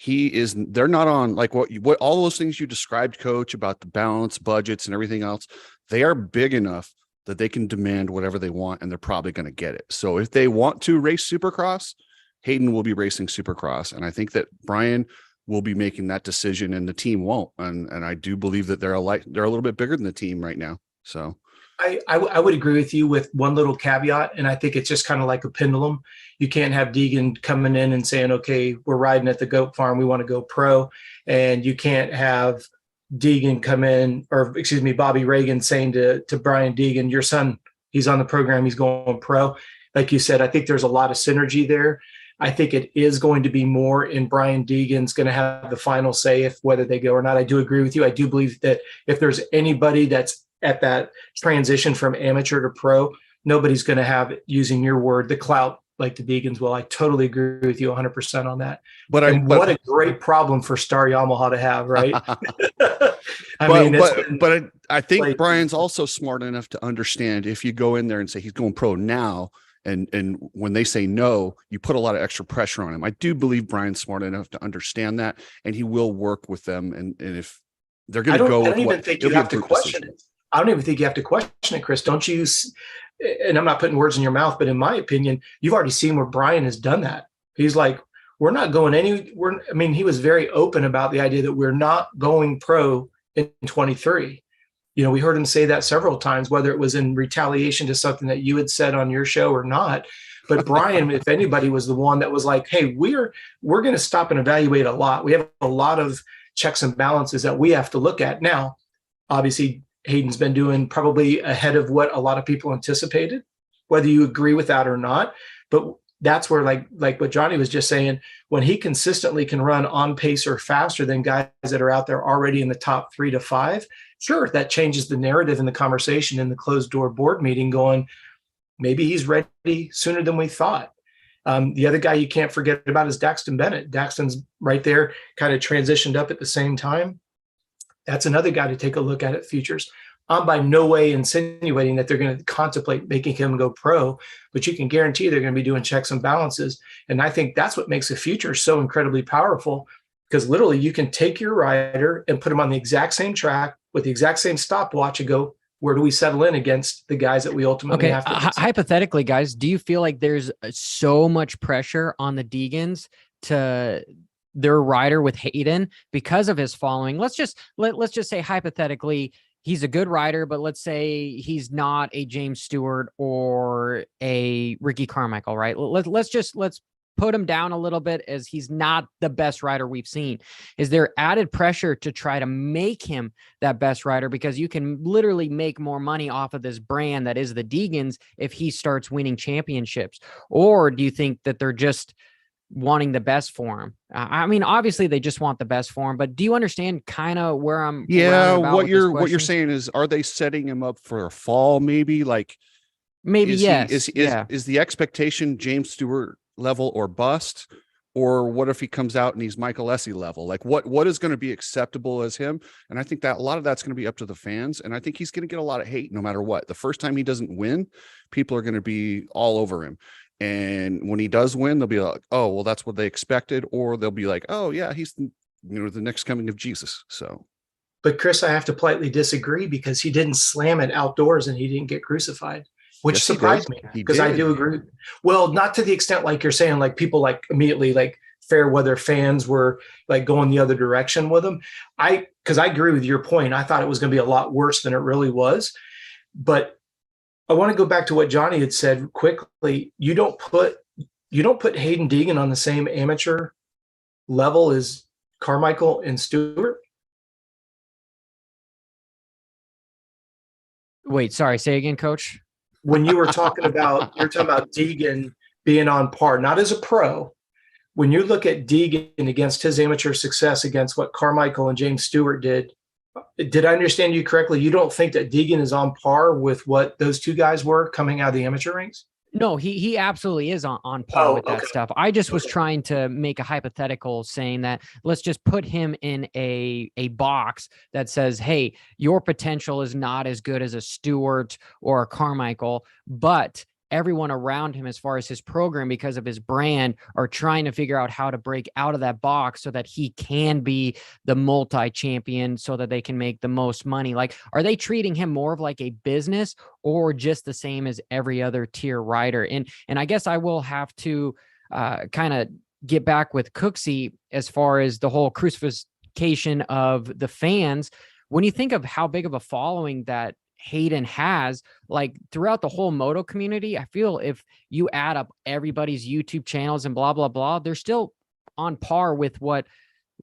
they're not on like what all those things you described, Coach, about the balance, budgets, and everything else. They are big enough that they can demand whatever they want, and they're probably going to get it. So if they want to race Supercross, Hayden will be racing Supercross. And I think that Brian will be making that decision and the team won't. And I do believe that they're a little bit bigger than the team right now. So I would agree with you with one little caveat. And I think it's just kind of like a pendulum. You can't have Deegan coming in and saying, okay, we're riding at the goat farm, we want to go pro. And you can't have Deegan come in, or excuse me, Bobby Reagan saying to Brian Deegan, your son, he's on the program, he's going pro. Like you said, I think there's a lot of synergy there. I think it is going to be more, and Brian Deegan's going to have the final say if whether they go or not. I do agree with you. I do believe that if there's anybody that's at that transition from amateur to pro, nobody's going to have, using your word, the clout like the Deegans will. I totally agree with you 100% on that. But what a great problem for Star Yamaha to have, right? But I think like- Brian's also smart enough to understand if you go in there and say he's going pro now, and when they say no, you put a lot of extra pressure on him. I do believe Brian's smart enough to understand that, and he will work with them. And if they're going to go, I don't even think you have to question it. I don't even think you have to question it, Chris. Don't you? And I'm not putting words in your mouth, but in my opinion, you've already seen where Brian has done that. He's like, we're not going he was very open about the idea that we're not going pro in 23. We heard him say that several times, whether it was in retaliation to something that you had said on your show or not. But Brian, if anybody, was the one that was like, hey, we're going to stop and evaluate a lot. We have a lot of checks and balances that we have to look at. Now, obviously, Hayden's been doing probably ahead of what a lot of people anticipated, whether you agree with that or not. But that's where, like what Johnny was just saying, when he consistently can run on pace or faster than guys that are out there already in the top 3 to 5, sure, that changes the narrative in the conversation in the closed door board meeting, going, maybe he's ready sooner than we thought. The other guy you can't forget about is Daxton Bennett. Daxton's right there, kind of transitioned up at the same time. That's another guy to take a look at futures. I'm by no way insinuating that they're going to contemplate making him go pro, but you can guarantee they're going to be doing checks and balances. And I think that's what makes a future so incredibly powerful, because literally you can take your rider and put him on the exact same track with the exact same stopwatch and go, where do we settle in against the guys that we ultimately have to? Hypothetically, guys, do you feel like there's so much pressure on the Deegans to their rider with Hayden because of his following? Let's just say hypothetically, he's a good rider, but let's say he's not a James Stewart or a Ricky Carmichael, right? Let's put him down a little bit, as he's not the best rider we've seen. Is there added pressure to try to make him that best rider, because you can literally make more money off of this brand that is the Deegans if he starts winning championships? Or do you think that they're just wanting the best for him? Obviously they just want the best for him, but do you understand kind of where I'm? Yeah, what you're saying is, are they setting him up for a fall? Maybe yes. Is the expectation James Stewart level or bust? Or what if he comes out and he's Michael Essie level? Like what is going to be acceptable as him? And I think that a lot of that's going to be up to the fans. And I think he's going to get a lot of hate no matter what. The first time he doesn't win, people are going to be all over him. And when he does win, they'll be like, oh, well, that's what they expected. Or they'll be like, oh yeah, he's the next coming of Jesus. So, but Chris, I have to politely disagree, because he didn't slam it outdoors and he didn't get crucified, which Yes, surprised me, because I do agree. Well, not to the extent like you're saying, like people like immediately like fair weather fans were like going the other direction with him. Because I agree with your point. I thought it was going to be a lot worse than it really was. But I want to go back to what Johnny had said quickly. You don't put Hayden Deegan on the same amateur level as Carmichael and Stewart. Wait, sorry, say again, Coach. When you're talking about Deegan being on par, not as a pro. When you look at Deegan against his amateur success against what Carmichael and James Stewart did I understand you correctly? You don't think that Deegan is on par with what those two guys were coming out of the amateur ranks? No, he absolutely is on par with that stuff. I just was trying to make a hypothetical, saying that let's just put him in a box that says, hey, your potential is not as good as a Stewart or a Carmichael, but everyone around him, as far as his program, because of his brand, are trying to figure out how to break out of that box so that he can be the multi-champion, so that they can make the most money. Like, are they treating him more of like a business, or just the same as every other tier rider? And I guess I will have to kind of get back with Cooksey as far as the whole crucifixion of the fans. When you think of how big of a following that Hayden has, like throughout the whole moto community, I feel if you add up everybody's YouTube channels and blah, blah, blah, they're still on par with what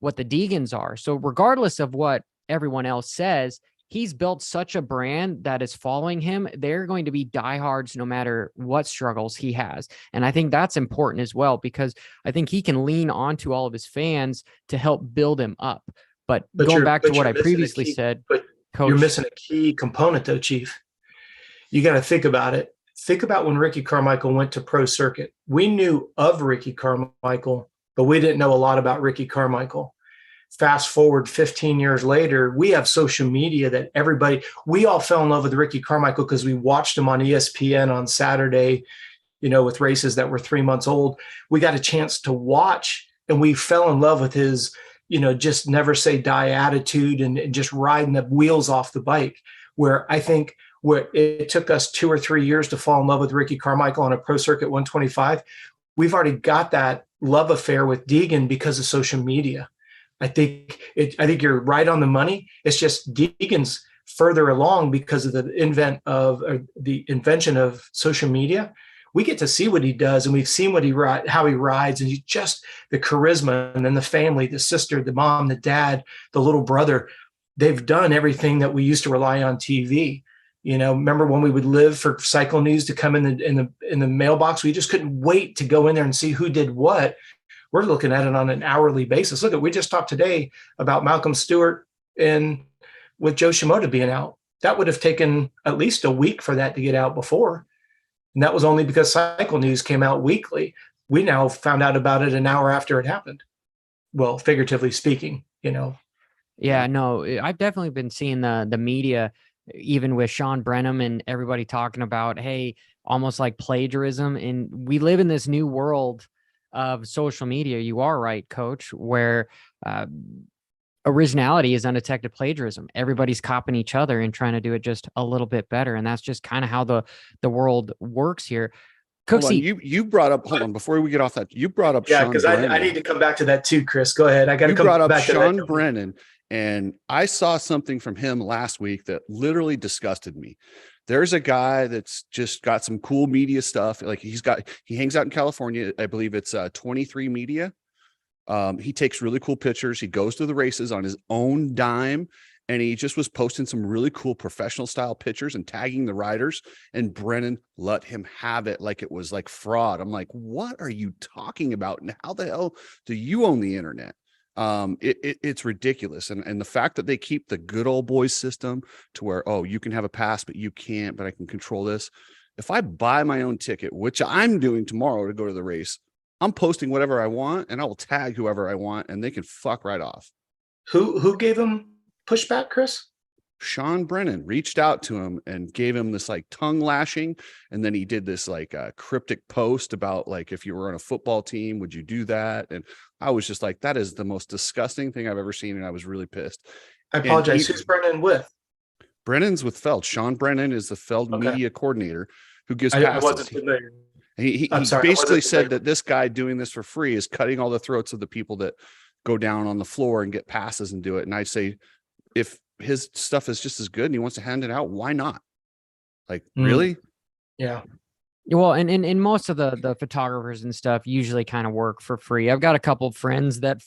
the Deegans are. So regardless of what everyone else says, he's built such a brand that is following him. They're going to be diehards no matter what struggles he has. And I think that's important as well, because I think he can lean onto all of his fans to help build him up. But going back to what I previously said, Coach, you're missing a key component though, Chief. You got to think about it. Think about when Ricky Carmichael went to pro circuit. We knew of Ricky Carmichael, but we didn't know a lot about Ricky Carmichael. fast forward 15 years later, we have social media that we all fell in love with Ricky Carmichael because we watched him on ESPN on Saturday, with races that were 3 months old. We got a chance to watch, and we fell in love with his, just never say die attitude and just riding the wheels off the bike. Where I think where it took us 2 or 3 years to fall in love with Ricky Carmichael on a pro circuit 125, we've already got that love affair with Deegan because of social media. I think you're right on the money. It's just Deegan's further along because of the invention of social media. We get to see what he does, and we've seen how he rides, and just the charisma, and then the family, the sister, the mom, the dad, the little brother. They've done everything that we used to rely on TV. Remember when we would live for Cycle News to come in the mailbox? We just couldn't wait to go in there and see who did what. We're looking at it on an hourly basis. We just talked today about Malcolm Stewart and with Joe Shimoda being out. That would have taken at least a week for that to get out before. And that was only because Cycle News came out weekly. We now found out about it an hour after it happened. Well, figuratively speaking, Yeah, no, I've definitely been seeing the media, even with Sean Brenham and everybody talking about, hey, almost like plagiarism. And we live in this new world of social media. You are right, Coach, where originality is undetected plagiarism. Everybody's copying each other and trying to do it just a little bit better. And that's just kind of how the world works here. Cooksey, you brought up, hold on, before we get off that, you brought up Sean because I need to come back to that too, Chris. Go ahead. I got to come back to that. You brought up Sean Brennan, and I saw something from him last week that literally disgusted me. There's a guy that's just got some cool media stuff. Like he hangs out in California. I believe it's 23 Media. He takes really cool pictures. He goes to the races on his own dime, and he just was posting some really cool professional style pictures and tagging the riders, and Brennan let him have it like it was like fraud. I'm like, what are you talking about? And how the hell do you own the internet? It's ridiculous. And the fact that they keep the good old boys system to where, oh, you can have a pass, but you can't, but I can control this. If I buy my own ticket, which I'm doing tomorrow to go to the race, I'm posting whatever I want, and I will tag whoever I want, and they can fuck right off. Who gave him pushback, Chris? Sean Brennan reached out to him and gave him this like tongue lashing. And then he did this like cryptic post about like, if you were on a football team, would you do that? And I was just like, that is the most disgusting thing I've ever seen. And I was really pissed. I apologize. Who's Brennan with? Brennan's with Feld. Sean Brennan is the Feld media coordinator who gives passes. I wasn't familiar. He basically said that this guy doing this for free is cutting all the throats of the people that go down on the floor and get passes and do it. And I'd say, if his stuff is just as good and he wants to hand it out, why not? Like, really? Yeah. Well, and most of the photographers and stuff usually kind of work for free. I've got a couple of friends that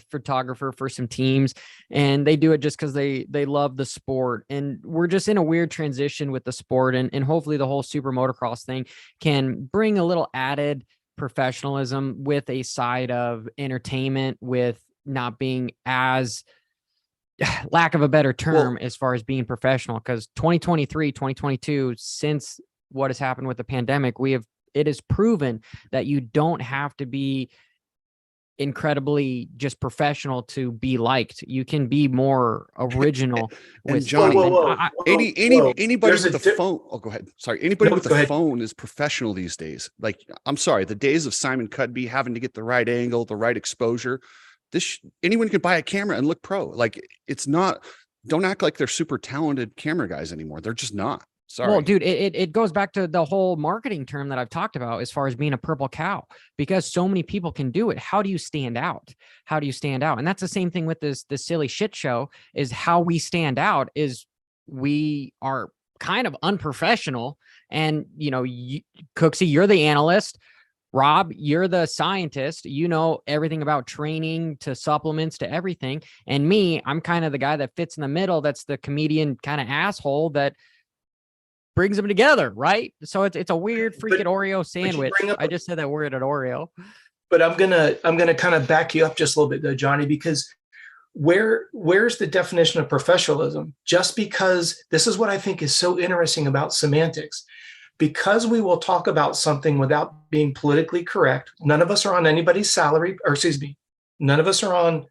photographer for some teams, and they do it just because they love the sport. And we're just in a weird transition with the sport, and hopefully the whole super motocross thing can bring a little added professionalism with a side of entertainment, with not being as, lack of a better term, as far as being professional. Because 2023, 2022, since what has happened with the pandemic, it is proven that you don't have to be incredibly just professional to be liked. You can be more original. With Johnny, anybody with a phone. Oh, go ahead. Sorry. Anybody with a phone is professional these days. Like, I'm sorry, the days of Simon Cudby having to get the right angle, the right exposure. Anyone could buy a camera and look pro. Like, it's not, don't act like they're super talented camera guys anymore. They're just not. Sorry. Well, dude, it goes back to the whole marketing term that I've talked about as far as being a purple cow, because so many people can do it. How do you stand out? How do you stand out? And that's the same thing with this silly shit show, is how we stand out is we are kind of unprofessional. And, Cooksey, you're the analyst. Robb, you're the scientist. You know everything about training to supplements to everything. And me, I'm kind of the guy that fits in the middle. That's the comedian kind of asshole that brings them together, right? So it's a weird freaking Oreo sandwich. I just said that word at Oreo. But I'm gonna kind of back you up just a little bit though, Johnny, because where's the definition of professionalism? Just because this is what I think is so interesting about semantics. Because we will talk about something without being politically correct. None of us are on anybody's salary, or excuse me, none of us are on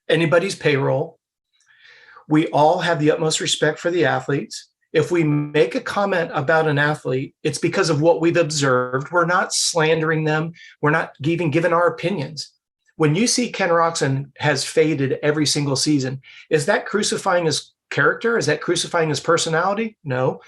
anybody's payroll. We all have the utmost respect for the athletes. If we make a comment about an athlete, it's because of what we've observed. We're not slandering them. We're not even giving our opinions. When you see Ken Roxon has faded every single season, is that crucifying his character? Is that crucifying his personality? No.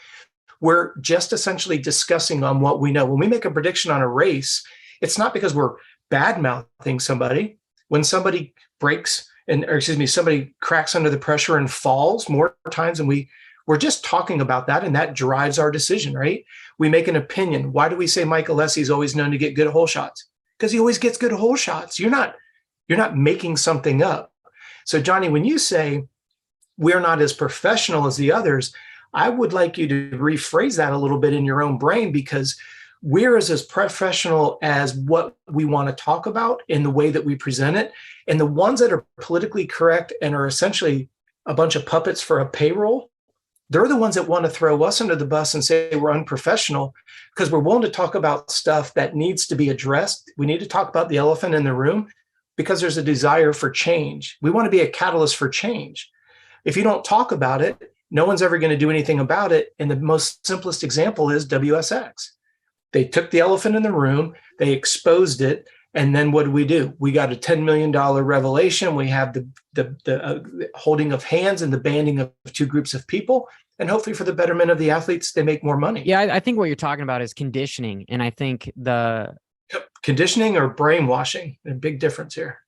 We're just essentially discussing on what we know. When we make a prediction on a race, it's not because we're bad-mouthing somebody. When somebody somebody cracks under the pressure and falls more times than we're just talking about that, and that drives our decision, right? We make an opinion. Why do we say Mike Alessi is always known to get good hole shots? Because he always gets good hole shots. You're not making something up. So, Johnny, when you say we're not as professional as the others, I would like you to rephrase that a little bit in your own brain, because we're as professional as what we want to talk about in the way that we present it. And the ones that are politically correct and are essentially a bunch of puppets for a payroll, they're the ones that want to throw us under the bus and say we're unprofessional, because we're willing to talk about stuff that needs to be addressed. We need to talk about the elephant in the room because there's a desire for change. We want to be a catalyst for change. If you don't talk about it, no one's ever going to do anything about it. And the most simplest example is WSX. They took the elephant in the room, they exposed it, and then what do? We got a $10 million revelation. We have the holding of hands and the banding of two groups of people. And hopefully for the betterment of the athletes, they make more money. Yeah, I think what you're talking about is conditioning. And I think conditioning or brainwashing, a big difference here.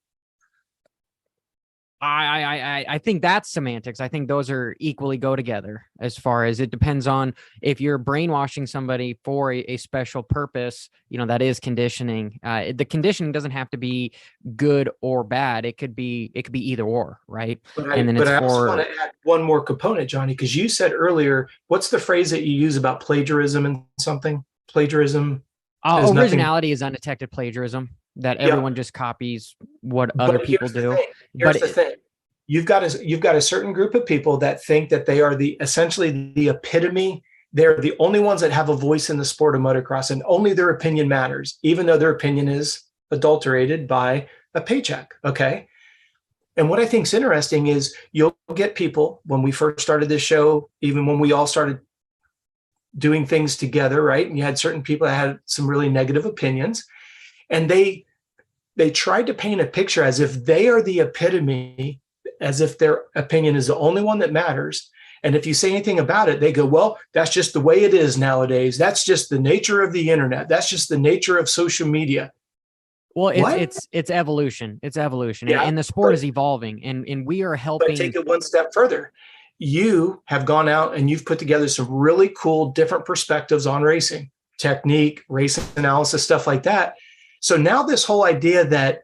I think that's semantics. I think those are equally go together, as far as it depends on if you're brainwashing somebody for a special purpose, that is conditioning. The conditioning doesn't have to be good or bad. It could be either or, right? But I also want to add one more component, Johnny, because you said earlier, what's the phrase that you use about plagiarism and something? Plagiarism. Originality is undetected plagiarism. That everyone just copies what other people do. Here's the thing. You've got a certain group of people that think that they are essentially the epitome. They're the only ones that have a voice in the sport of motocross, and only their opinion matters, even though their opinion is adulterated by a paycheck. Okay. And what I think is interesting is you'll get people, when we first started this show, even when we all started doing things together, right? And you had certain people that had some really negative opinions. And they tried to paint a picture as if they are the epitome, as if their opinion is the only one that matters. And if you say anything about it, they go, well, that's just the way it is nowadays. That's just the nature of the internet. That's just the nature of social media. Well, it's evolution. It's evolution. Yeah, and the sport is evolving, and we are helping. But take it one step further. You have gone out and you've put together some really cool, different perspectives on racing, technique, race analysis, stuff like that. So now this whole idea that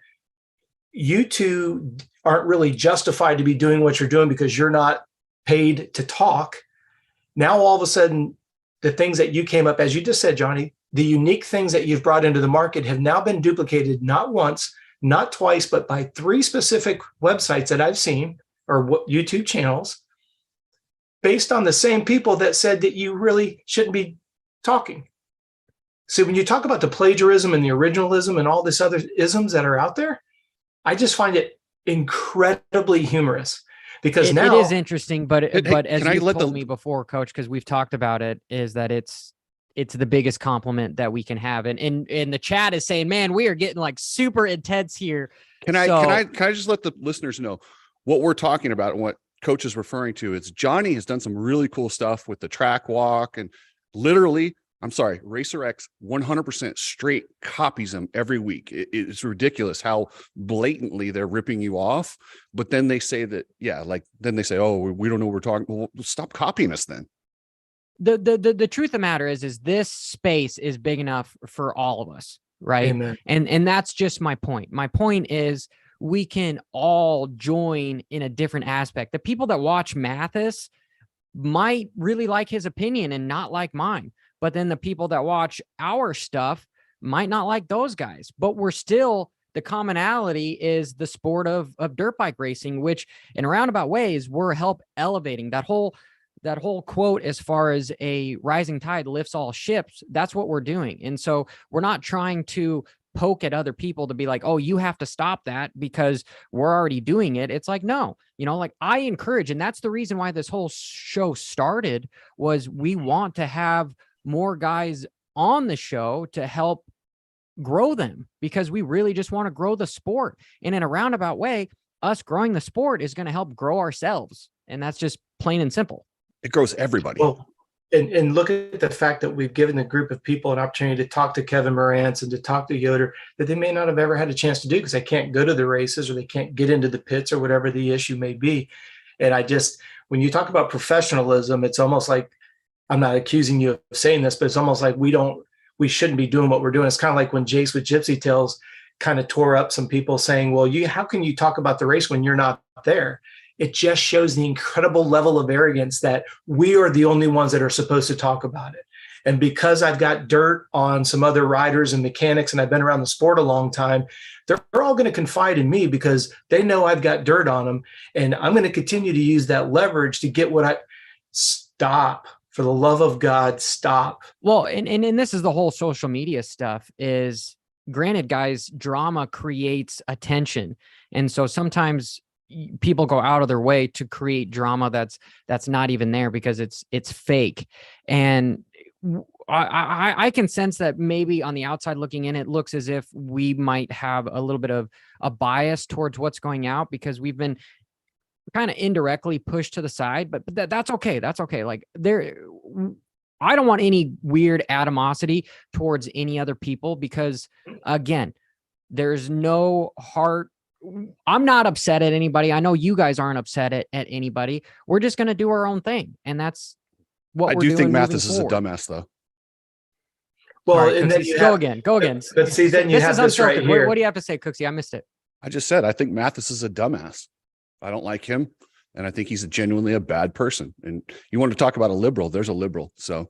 you two aren't really justified to be doing what you're doing because you're not paid to talk. Now, all of a sudden, the things that you came up, as you just said, Johnny, the unique things that you've brought into the market have now been duplicated, not once, not twice, but by 3 specific websites that I've seen, or YouTube channels, based on the same people that said that you really shouldn't be talking. So when you talk about the plagiarism and the originalism and all this other isms that are out there, I just find it incredibly humorous, because now it is interesting. But as you told me before, Coach, because we've talked about it, is that it's the biggest compliment that we can have. And the chat is saying, man, we are getting like super intense here. Can I just let the listeners know what we're talking about and what Coach is referring to? It's Johnny has done some really cool stuff with the track walk, and literally, I'm sorry, Racer X 100% straight copies them every week. It's ridiculous how blatantly they're ripping you off. But then they say that, then they say, oh, we don't know what we're talking. Well, stop copying us then. The truth of the matter is this space is big enough for all of us, right? Amen. And that's just my point. My point is we can all join in a different aspect. The people that watch Mathis might really like his opinion and not like mine. But then the people that watch our stuff might not like those guys. But we're still, the commonality is the sport of dirt bike racing, which in roundabout ways we're help elevating. That whole quote, as far as a rising tide lifts all ships, that's what we're doing. And so we're not trying to poke at other people to be like, oh, you have to stop that because we're already doing it. It's like, no, like I encourage, and that's the reason why this whole show started, was we want to have more guys on the show to help grow them, because we really just want to grow the sport. And in a roundabout way, us growing the sport is going to help grow ourselves. And that's just plain and simple. It grows everybody. Well, and look at the fact that we've given a group of people an opportunity to talk to Kevin Moranz and to talk to Yoder that they may not have ever had a chance to do because they can't go to the races or they can't get into the pits or whatever the issue may be. And when you talk about professionalism, it's almost like, I'm not accusing you of saying this, but it's almost like we shouldn't be doing what we're doing. It's kind of like when Jace with Gypsy Tales kind of tore up some people saying, well, how can you talk about the race when you're not there? It just shows the incredible level of arrogance that we are the only ones that are supposed to talk about it. And because I've got dirt on some other riders and mechanics, and I've been around the sport a long time, they're all going to confide in me because they know I've got dirt on them. And I'm going to continue to use that leverage to get stop. For the love of God, stop. Well, and this is the whole social media stuff is, granted, guys, drama creates attention. And so sometimes people go out of their way to create drama that's not even there because it's fake. And I can sense that maybe on the outside looking in, it looks as if we might have a little bit of a bias towards what's going out because we've been kind of indirectly pushed to the side, but that's okay. That's okay. Like I don't want any weird animosity towards any other people because again, there's no heart. I'm not upset at anybody. I know you guys aren't upset at anybody. We're just going to do our own thing. And that's what we're doing. I do think Mathis is a forward. dumbass though. Well, right, and then go again. But see, then you have this right here. What do you have to say, Cooksey? I missed it. I just said, I think Mathis is a dumbass. I don't like him. And I think he's genuinely a bad person. And you want to talk about a liberal, there's a liberal. So.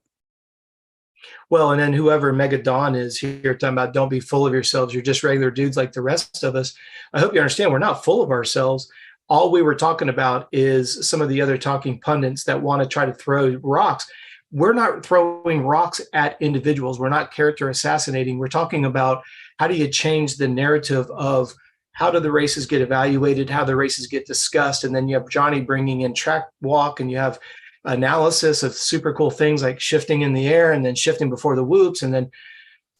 Well, and then whoever Mega Don is here talking about, don't be full of yourselves. You're just regular dudes like the rest of us. I hope you understand we're not full of ourselves. All we were talking about is some of the other talking pundits that want to try to throw rocks. We're not throwing rocks at individuals. We're not character assassinating. We're talking about how do you change the narrative of how do the races get evaluated, how the races get discussed. And then you have Johnny bringing in track walk, and you have analysis of super cool things like shifting in the air and then shifting before the whoops. And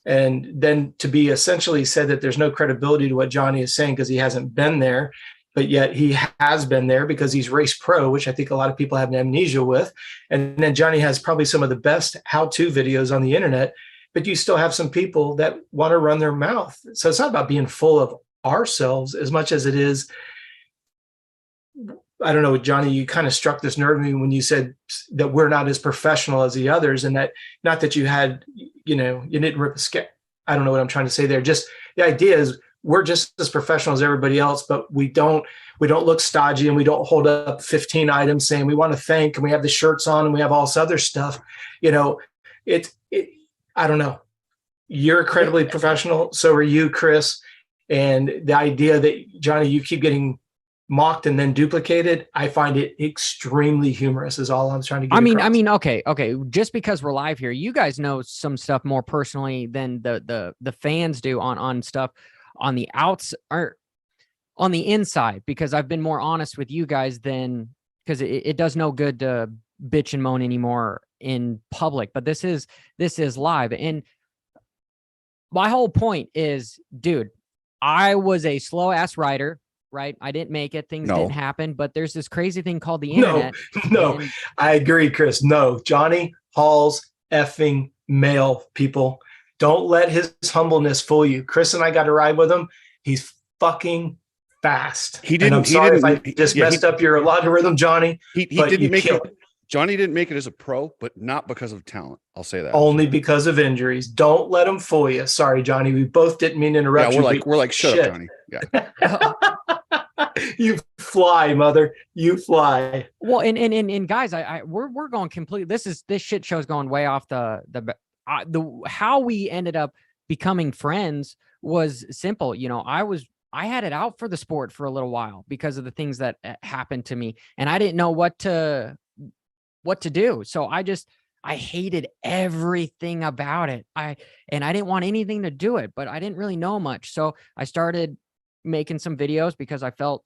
then to be essentially said that there's no credibility to what Johnny is saying because he hasn't been there, but yet he has been there because he's race pro, which I think a lot of people have amnesia with. And then Johnny has probably some of the best how-to videos on the internet, but you still have some people that want to run their mouth. So it's not about being full of ourselves as much as it is. I don't know, Johnny, you kind of struck this nerve in me when you said that we're not as professional as the others, and that not that you had, you didn't rip a sketch. I don't know what I'm trying to say there. Just the idea is we're just as professional as everybody else, but we don't look stodgy and we don't hold up 15 items saying we want to thank and we have the shirts on and we have all this other stuff. I don't know. You're incredibly professional. So are you, Chris. And the idea that, Johnny, you keep getting mocked and then duplicated, I find it extremely humorous is all I'm trying to get across. Okay. Just because we're live here, you guys know some stuff more personally than the fans do on stuff on the outs or on the inside, because I've been more honest with you guys than, because it does no good to bitch and moan anymore in public, but this is live. And my whole point is, dude, I was a slow ass rider, right? I didn't make it. Things didn't happen, but there's this crazy thing called the internet. No, I agree, Chris. No, Johnny Hall's effing male, people. Don't let his humbleness fool you. Chris and I got to ride with him. He's fucking fast. He didn't. And I'm sorry if I just messed up your logarithm, Johnny. He didn't make it. Johnny didn't make it as a pro, but not because of talent. I'll say that. Only because of injuries. Don't let him fool you. Sorry, Johnny. We both didn't mean to interrupt you. We're like, shut up, Johnny. Yeah. You fly, mother. You fly. Well, and guys, we're going completely. This shit show's going way off the how we ended up becoming friends was simple. I had it out for the sport for a little while because of the things that happened to me, and I didn't know what to do. So I hated everything about it. I didn't want anything to do it, but I didn't really know much. So I started making some videos because I felt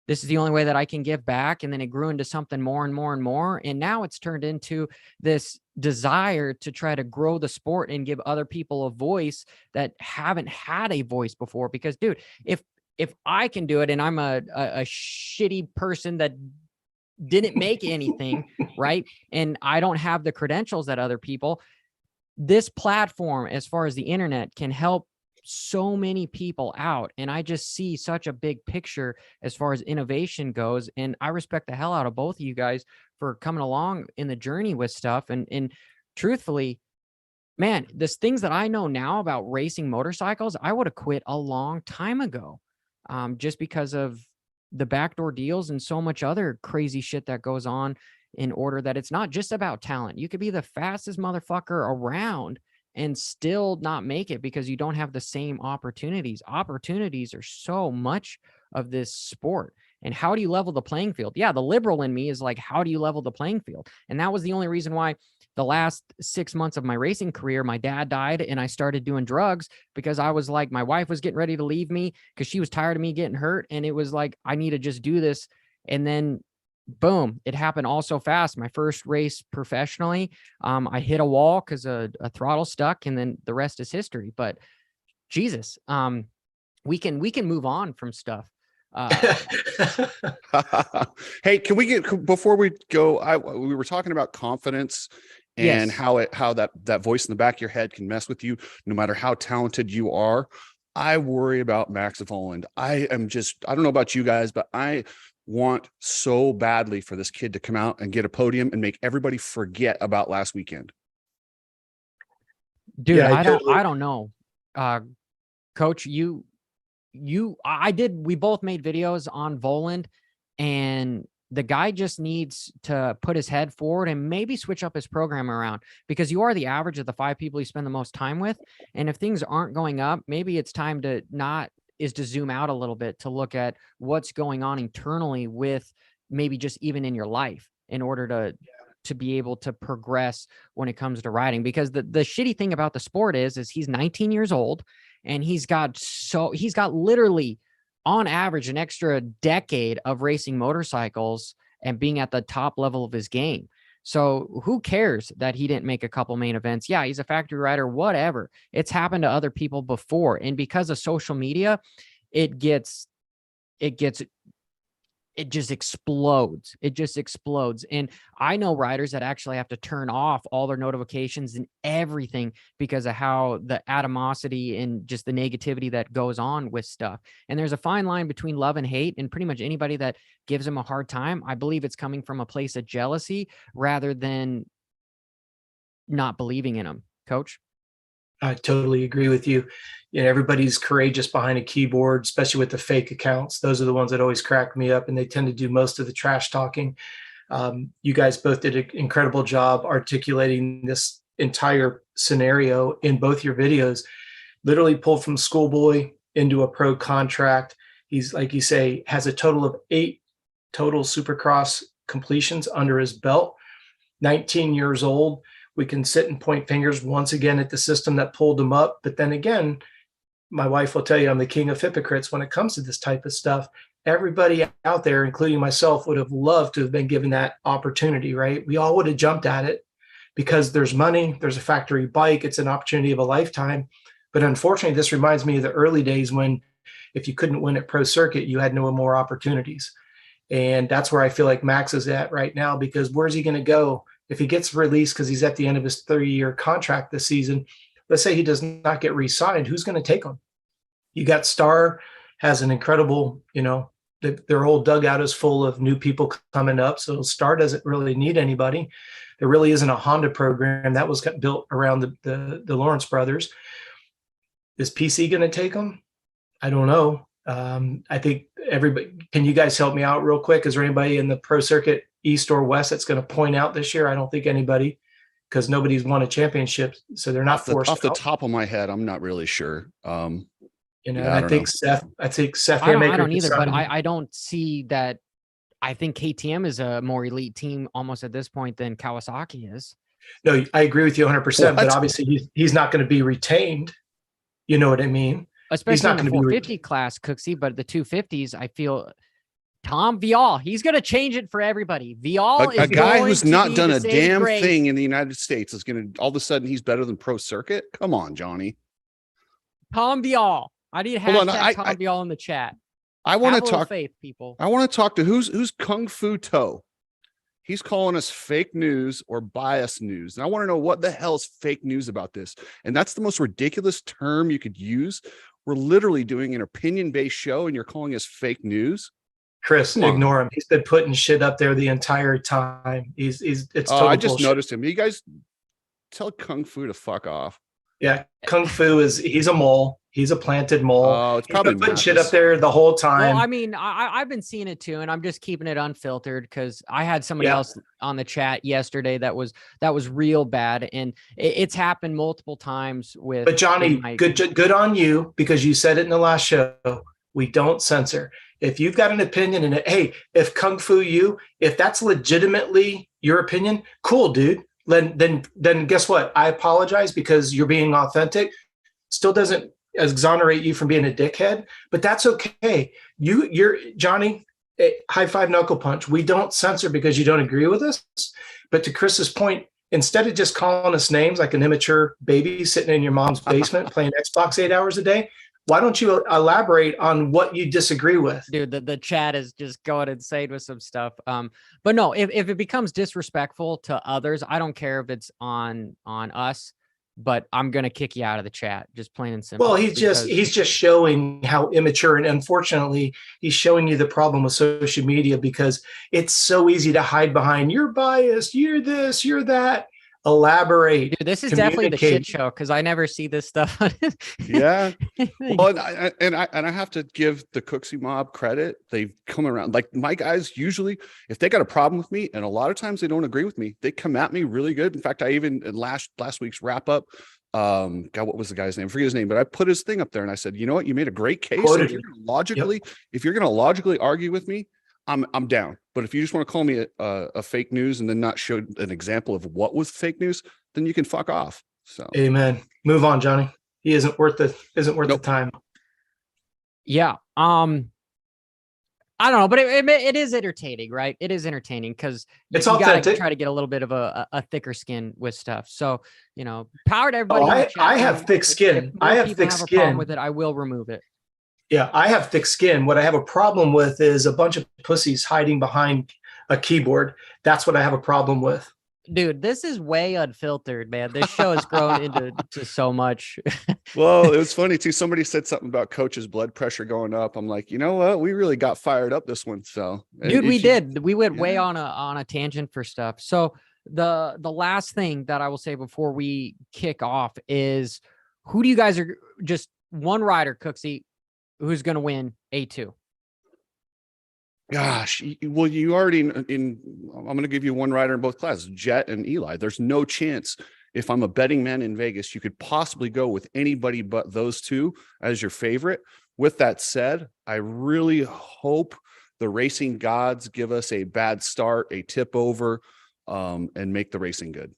this is the only way that I can give back. And then it grew into something more and more and more. And now it's turned into this desire to try to grow the sport and give other people a voice that haven't had a voice before. Because dude, if I can do it and I'm a shitty person that didn't make anything, right? And I don't have the credentials that other people, this platform, as far as the internet, can help so many people out. And I just see such a big picture as far as innovation goes. And I respect the hell out of both of you guys for coming along in the journey with stuff. And truthfully, man, there's things that I know now about racing motorcycles, I would have quit a long time ago, just because of the backdoor deals and so much other crazy shit that goes on, in order that it's not just about talent. You could be the fastest motherfucker around and still not make it because you don't have the same opportunities. Opportunities are so much of this sport. And how do you level the playing field? Yeah, the liberal in me is like, how do you level the playing field? And that was the only reason why the last 6 months of my racing career, my dad died and I started doing drugs, because I was like, my wife was getting ready to leave me because she was tired of me getting hurt. And it was like, I need to just do this. And then boom, it happened all so fast. My first race professionally, I hit a wall because a throttle stuck, and then the rest is history. But Jesus, we can move on from stuff. Hey, can we get, before we go, we were talking about confidence and Yes. how that voice in the back of your head can mess with you no matter how talented you are. I worry about Max Voland. I don't know about you guys, but I want so badly for this kid to come out and get a podium and make everybody forget about last weekend. Dude, Yeah, I don't know. Coach, we both made videos on Voland, and the guy just needs to put his head forward and maybe switch up his program around, because you are the average of the 5 people you spend the most time with. And if things aren't going up, maybe it's time to zoom out a little bit to look at what's going on internally with maybe just even in your life, in order to be able to progress when it comes to riding. Because the shitty thing about the sport is he's 19 years old and he's got literally on average an extra decade of racing motorcycles and being at the top level of his game. So who cares that he didn't make a couple main events? Yeah, he's a factory rider, whatever. It's happened to other people before. And because of social media, it just explodes. It just explodes. And I know riders that actually have to turn off all their notifications and everything because of how the animosity and just the negativity that goes on with stuff. And there's a fine line between love and hate, and pretty much anybody that gives him a hard time, I believe it's coming from a place of jealousy rather than not believing in him. Coach? I totally agree with you. You know, everybody's courageous behind a keyboard, especially with the fake accounts. Those are the ones that always crack me up, and they tend to do most of the trash talking. You guys both did an incredible job articulating this entire scenario in both your videos. Literally pulled from schoolboy into a pro contract. He's, like you say, has a total of 8 total Supercross completions under his belt. 19 years old. We can sit and point fingers once again at the system that pulled him up. But then again, my wife will tell you I'm the king of hypocrites when it comes to this type of stuff. Everybody out there, including myself, would have loved to have been given that opportunity, right? We all would have jumped at it because there's money, there's a factory bike, it's an opportunity of a lifetime. But unfortunately, this reminds me of the early days when if you couldn't win at pro circuit, you had no more opportunities. And that's where I feel like Max is at right now, because where's he going to go? If he gets released because he's at the end of his 3-year contract this season, let's say he does not get re-signed, who's going to take him? You got Star has an incredible, their whole dugout is full of new people coming up. So Star doesn't really need anybody. There really isn't a Honda program that was built around the Lawrence brothers. Is PC going to take them? I don't know. I think everybody, can you guys help me out real quick? Is there anybody in the pro circuit East or West that's going to point out this year? I don't think anybody, because nobody's won a championship, so they're not forced off the out. top of my head, I'm not really sure. I think Seth I don't either, but I don't see that. I think KTM is a more elite team almost at this point than Kawasaki is. No, I agree with you 100%, but What? obviously he's not going to be retained. You know what I mean? Especially in the not gonna be 450 class, Cooksey, but the 250s, I feel Tom Vial, he's going to change it for everybody. Vial is A guy going who's to not be done the a saving damn grace. thing in the United States is going to all of a sudden he's better than Pro Circuit. Come on, Johnny. Tom Vial. I need Hold on, hashtag Tom Vial in the chat. I want Have to a little talk. faith, people. I want to talk to who's Kung Fu Toe. He's calling us fake news or biased news. And I want to know what the hell is fake news about this. And that's the most ridiculous term you could use. We're literally doing an opinion-based show and you're calling us fake news. Chris, Come on. ignore him. He's been putting shit up there the entire time. It's total I just bullshit. noticed him. You guys tell Kung Fu to fuck off. Yeah, Kung Fu he's a mole. He's a planted mole. Oh, it's He's probably been putting shit Mathis. up there the whole time. Well, I mean, I've been seeing it too, and I'm just keeping it unfiltered because I had somebody Yeah. else on the chat yesterday that was real bad, and it's happened multiple times with. But Johnny, with my- good on you because you said it in the last show. We don't censor. If you've got an opinion in it, hey, if Kung Fu if that's legitimately your opinion, cool, dude. Then guess what? I apologize because you're being authentic. Still doesn't exonerate you from being a dickhead, but that's okay. You're Johnny. High five, knuckle punch. We don't censor because you don't agree with us. But to Chris's point, instead of just calling us names like an immature baby sitting in your mom's basement playing Xbox 8 hours a day, why don't you elaborate on what you disagree with? Dude, the chat is just going insane with some stuff. But no, if it becomes disrespectful to others, I don't care if it's on us, but I'm gonna kick you out of the chat, just plain and simple. Well, he's just showing how immature, and unfortunately, he's showing you the problem with social media because it's so easy to hide behind you're biased, you're this, you're that. Elaborate. Dude, this is definitely the shit communicate. show because I never see this stuff. Yeah. Well, and I have to give the Cooksey mob credit. They've come around. Like my guys, usually, if they got a problem with me, and a lot of times they don't agree with me, they come at me really good. In fact, I even in last week's wrap up, God, what was the guy's name? I forget his name, but I put his thing up there and I said, you know what? You made a great case. Quoted If you're gonna logically argue with me, I'm down. But if you just want to call me a fake news and then not show an example of what was fake news, then you can fuck off. So Amen. Move on, Johnny. He isn't worth the Nope. time. Yeah. I don't know, but it is entertaining, right? It is entertaining because It's you gotta authentic. try to get a little bit of a thicker skin with stuff. So, power to everybody. Oh, in the chat I have room. thick If skin. more I have people thick a problem skin. with it, I will remove it. Yeah, I have thick skin. What I have a problem with is a bunch of pussies hiding behind a keyboard. That's what I have a problem with. Dude, this is way unfiltered, man. This show has grown into so much. well, it was funny too. Somebody said something about coach's blood pressure going up. I'm like, you know what? We really got fired up this one. So Dude, we did. We went way Yeah. on a tangent for stuff. So the last thing that I will say before we kick off is who do you guys are just one rider, Cooksey, who's going to win A2? Gosh, well, you already I'm going to give you one rider in both classes, Jet and Eli. There's no chance if I'm a betting man in Vegas, you could possibly go with anybody but those two as your favorite. With that said, I really hope the racing gods give us a bad start, a tip over, and make the racing good.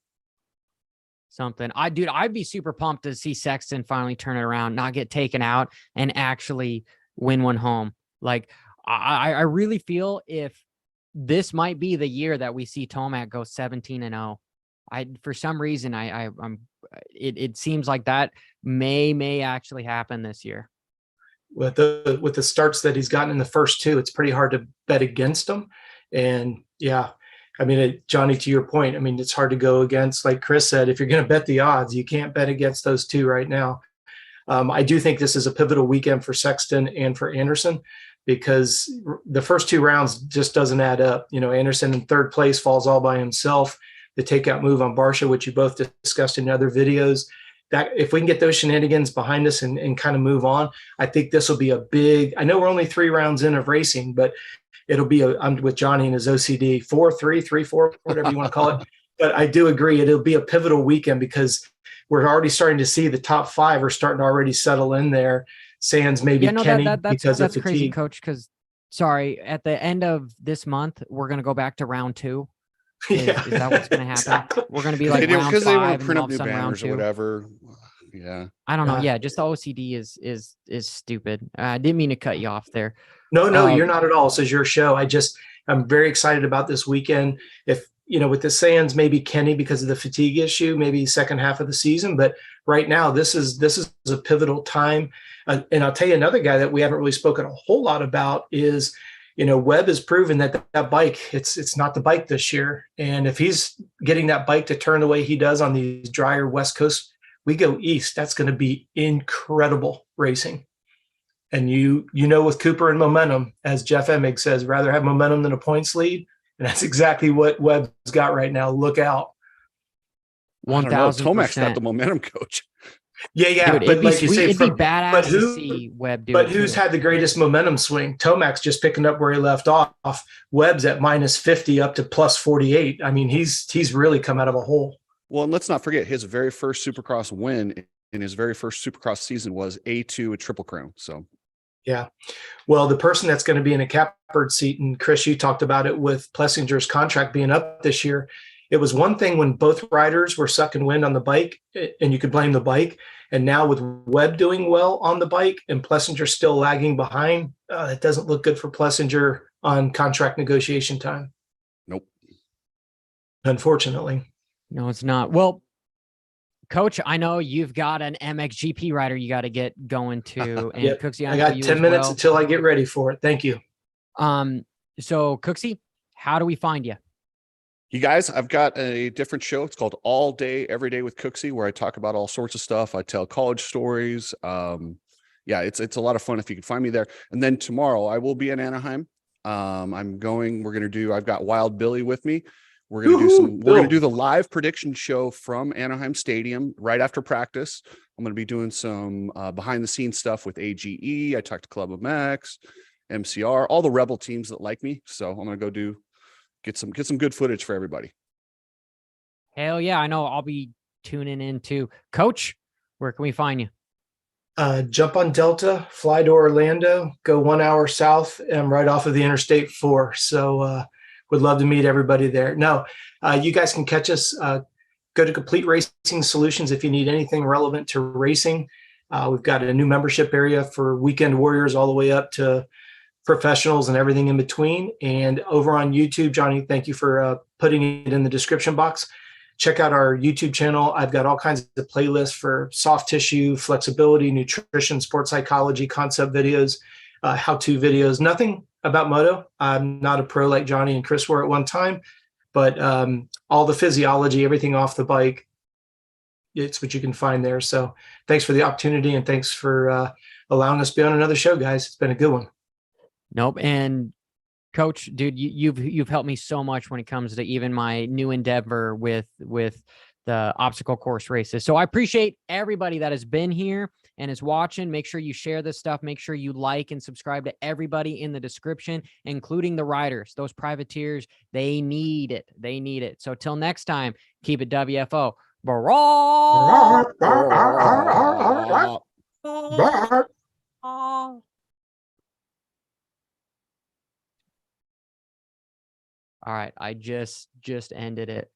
Something. I'd be super pumped to see Sexton finally turn it around, not get taken out, and actually win one home. Like, I really feel if this might be the year that we see Tomac go 17-0. For some reason, it seems like that may actually happen this year. With the starts that he's gotten in the first two, it's pretty hard to bet against him. And yeah, I mean, Johnny, to your point, I mean, it's hard to go against, like Chris said, if you're going to bet the odds, you can't bet against those two right now. I do think this is a pivotal weekend for Sexton and for Anderson because the first two rounds just doesn't add up. Anderson in third place falls all by himself. The takeout move on Barsha, which you both discussed in other videos, that if we can get those shenanigans behind us and kind of move on, I think this will be a big, I know we're only 3 rounds in of racing, but it'll be I'm with Johnny and his OCD 4-3, 3-4, whatever you want to call it. But I do agree. It'll be a pivotal weekend because we're already starting to see the top 5 are starting to already settle in there. Sans maybe Kenny because of that's crazy, fatigue. Coach, because sorry, at the end of this month, we're gonna go back to round 2. Is that what's gonna happen? Exactly. We're gonna be like round 5, because they want to and print all up of a new sudden round banners or 2. whatever. Yeah. I don't know. Yeah. Yeah, just the OCD is stupid. I didn't mean to cut you off there. No, you're not at all. This is your show. I'm very excited about this weekend. If, with the Sands, maybe Kenny because of the fatigue issue, maybe second half of the season. But right now, this is a pivotal time. And I'll tell you another guy that we haven't really spoken a whole lot about is, Webb has proven that bike, it's not the bike this year. And if he's getting that bike to turn the way he does on these drier West Coast, we go east, that's going to be incredible racing. And with Cooper and momentum, as Jeff Emig says, rather have momentum than a points lead. And that's exactly what Webb's got right now. Look out. 1,000%. Tomac's got the momentum coach. Yeah. Dude, but it'd be like you sweet. say, It'd be badass to who, see Webb do but it who's too. had the greatest momentum swing? Tomac's just picking up where he left off. Webb's at -50 up to +48. I mean, he's really come out of a hole. Well, and let's not forget his very first Supercross win in his very first Supercross season was A2 at Triple Crown. So, yeah. Well, the person that's going to be in a catbird seat, and Chris, you talked about it with Plessinger's contract being up this year. It was one thing when both riders were sucking wind on the bike, and you could blame the bike. And now with Webb doing well on the bike and Plessinger still lagging behind, it doesn't look good for Plessinger on contract negotiation time. Nope. Unfortunately. No, it's not. Well, Coach, I know you've got an MXGP rider you got to get going to, and Yep. Cooksey, I got 10 minutes until I get ready for it. Thank you. So Cooksey, how do we find you? You guys, I've got a different show. It's called All Day, Every Day with Cooksey, where I talk about all sorts of stuff. I tell college stories. It's a lot of fun if you can find me there. And then tomorrow I will be in Anaheim. I've got Wild Billy with me. We're going to do the live prediction show from Anaheim Stadium right after practice. I'm going to be doing some behind the scenes stuff with AGE. I talked to Club MX, MCR, all the Rebel teams that like me. So I'm going to go get some good footage for everybody. Hell yeah. I know I'll be tuning in too. Coach, where can we find you? Jump on Delta, fly to Orlando, go 1 hour south, and right off of the Interstate 4. So would love to meet everybody there. No, you guys can catch us. Go to Complete Racing Solutions if you need anything relevant to racing. We've got a new membership area for weekend warriors all the way up to professionals and everything in between. And over on YouTube, Johnny, thank you for putting it in the description box. Check out our YouTube channel. I've got all kinds of playlists for soft tissue, flexibility, nutrition, sports psychology, concept videos, how-to videos. Nothing about moto. I'm not a pro like Johnny and Chris were at one time, but all the physiology, everything off the bike, it's what you can find there. So thanks for the opportunity, and thanks for allowing us to be on another show, guys. It's been a good one. Nope. And Coach, dude, you've helped me so much when it comes to even my new endeavor with the obstacle course races. So I appreciate everybody that has been here and is watching. Make sure you share this stuff. Make sure you like and subscribe to everybody in the description, including the riders. Those privateers, they need it. They need it. So till next time, keep it WFO. All right, I just ended it.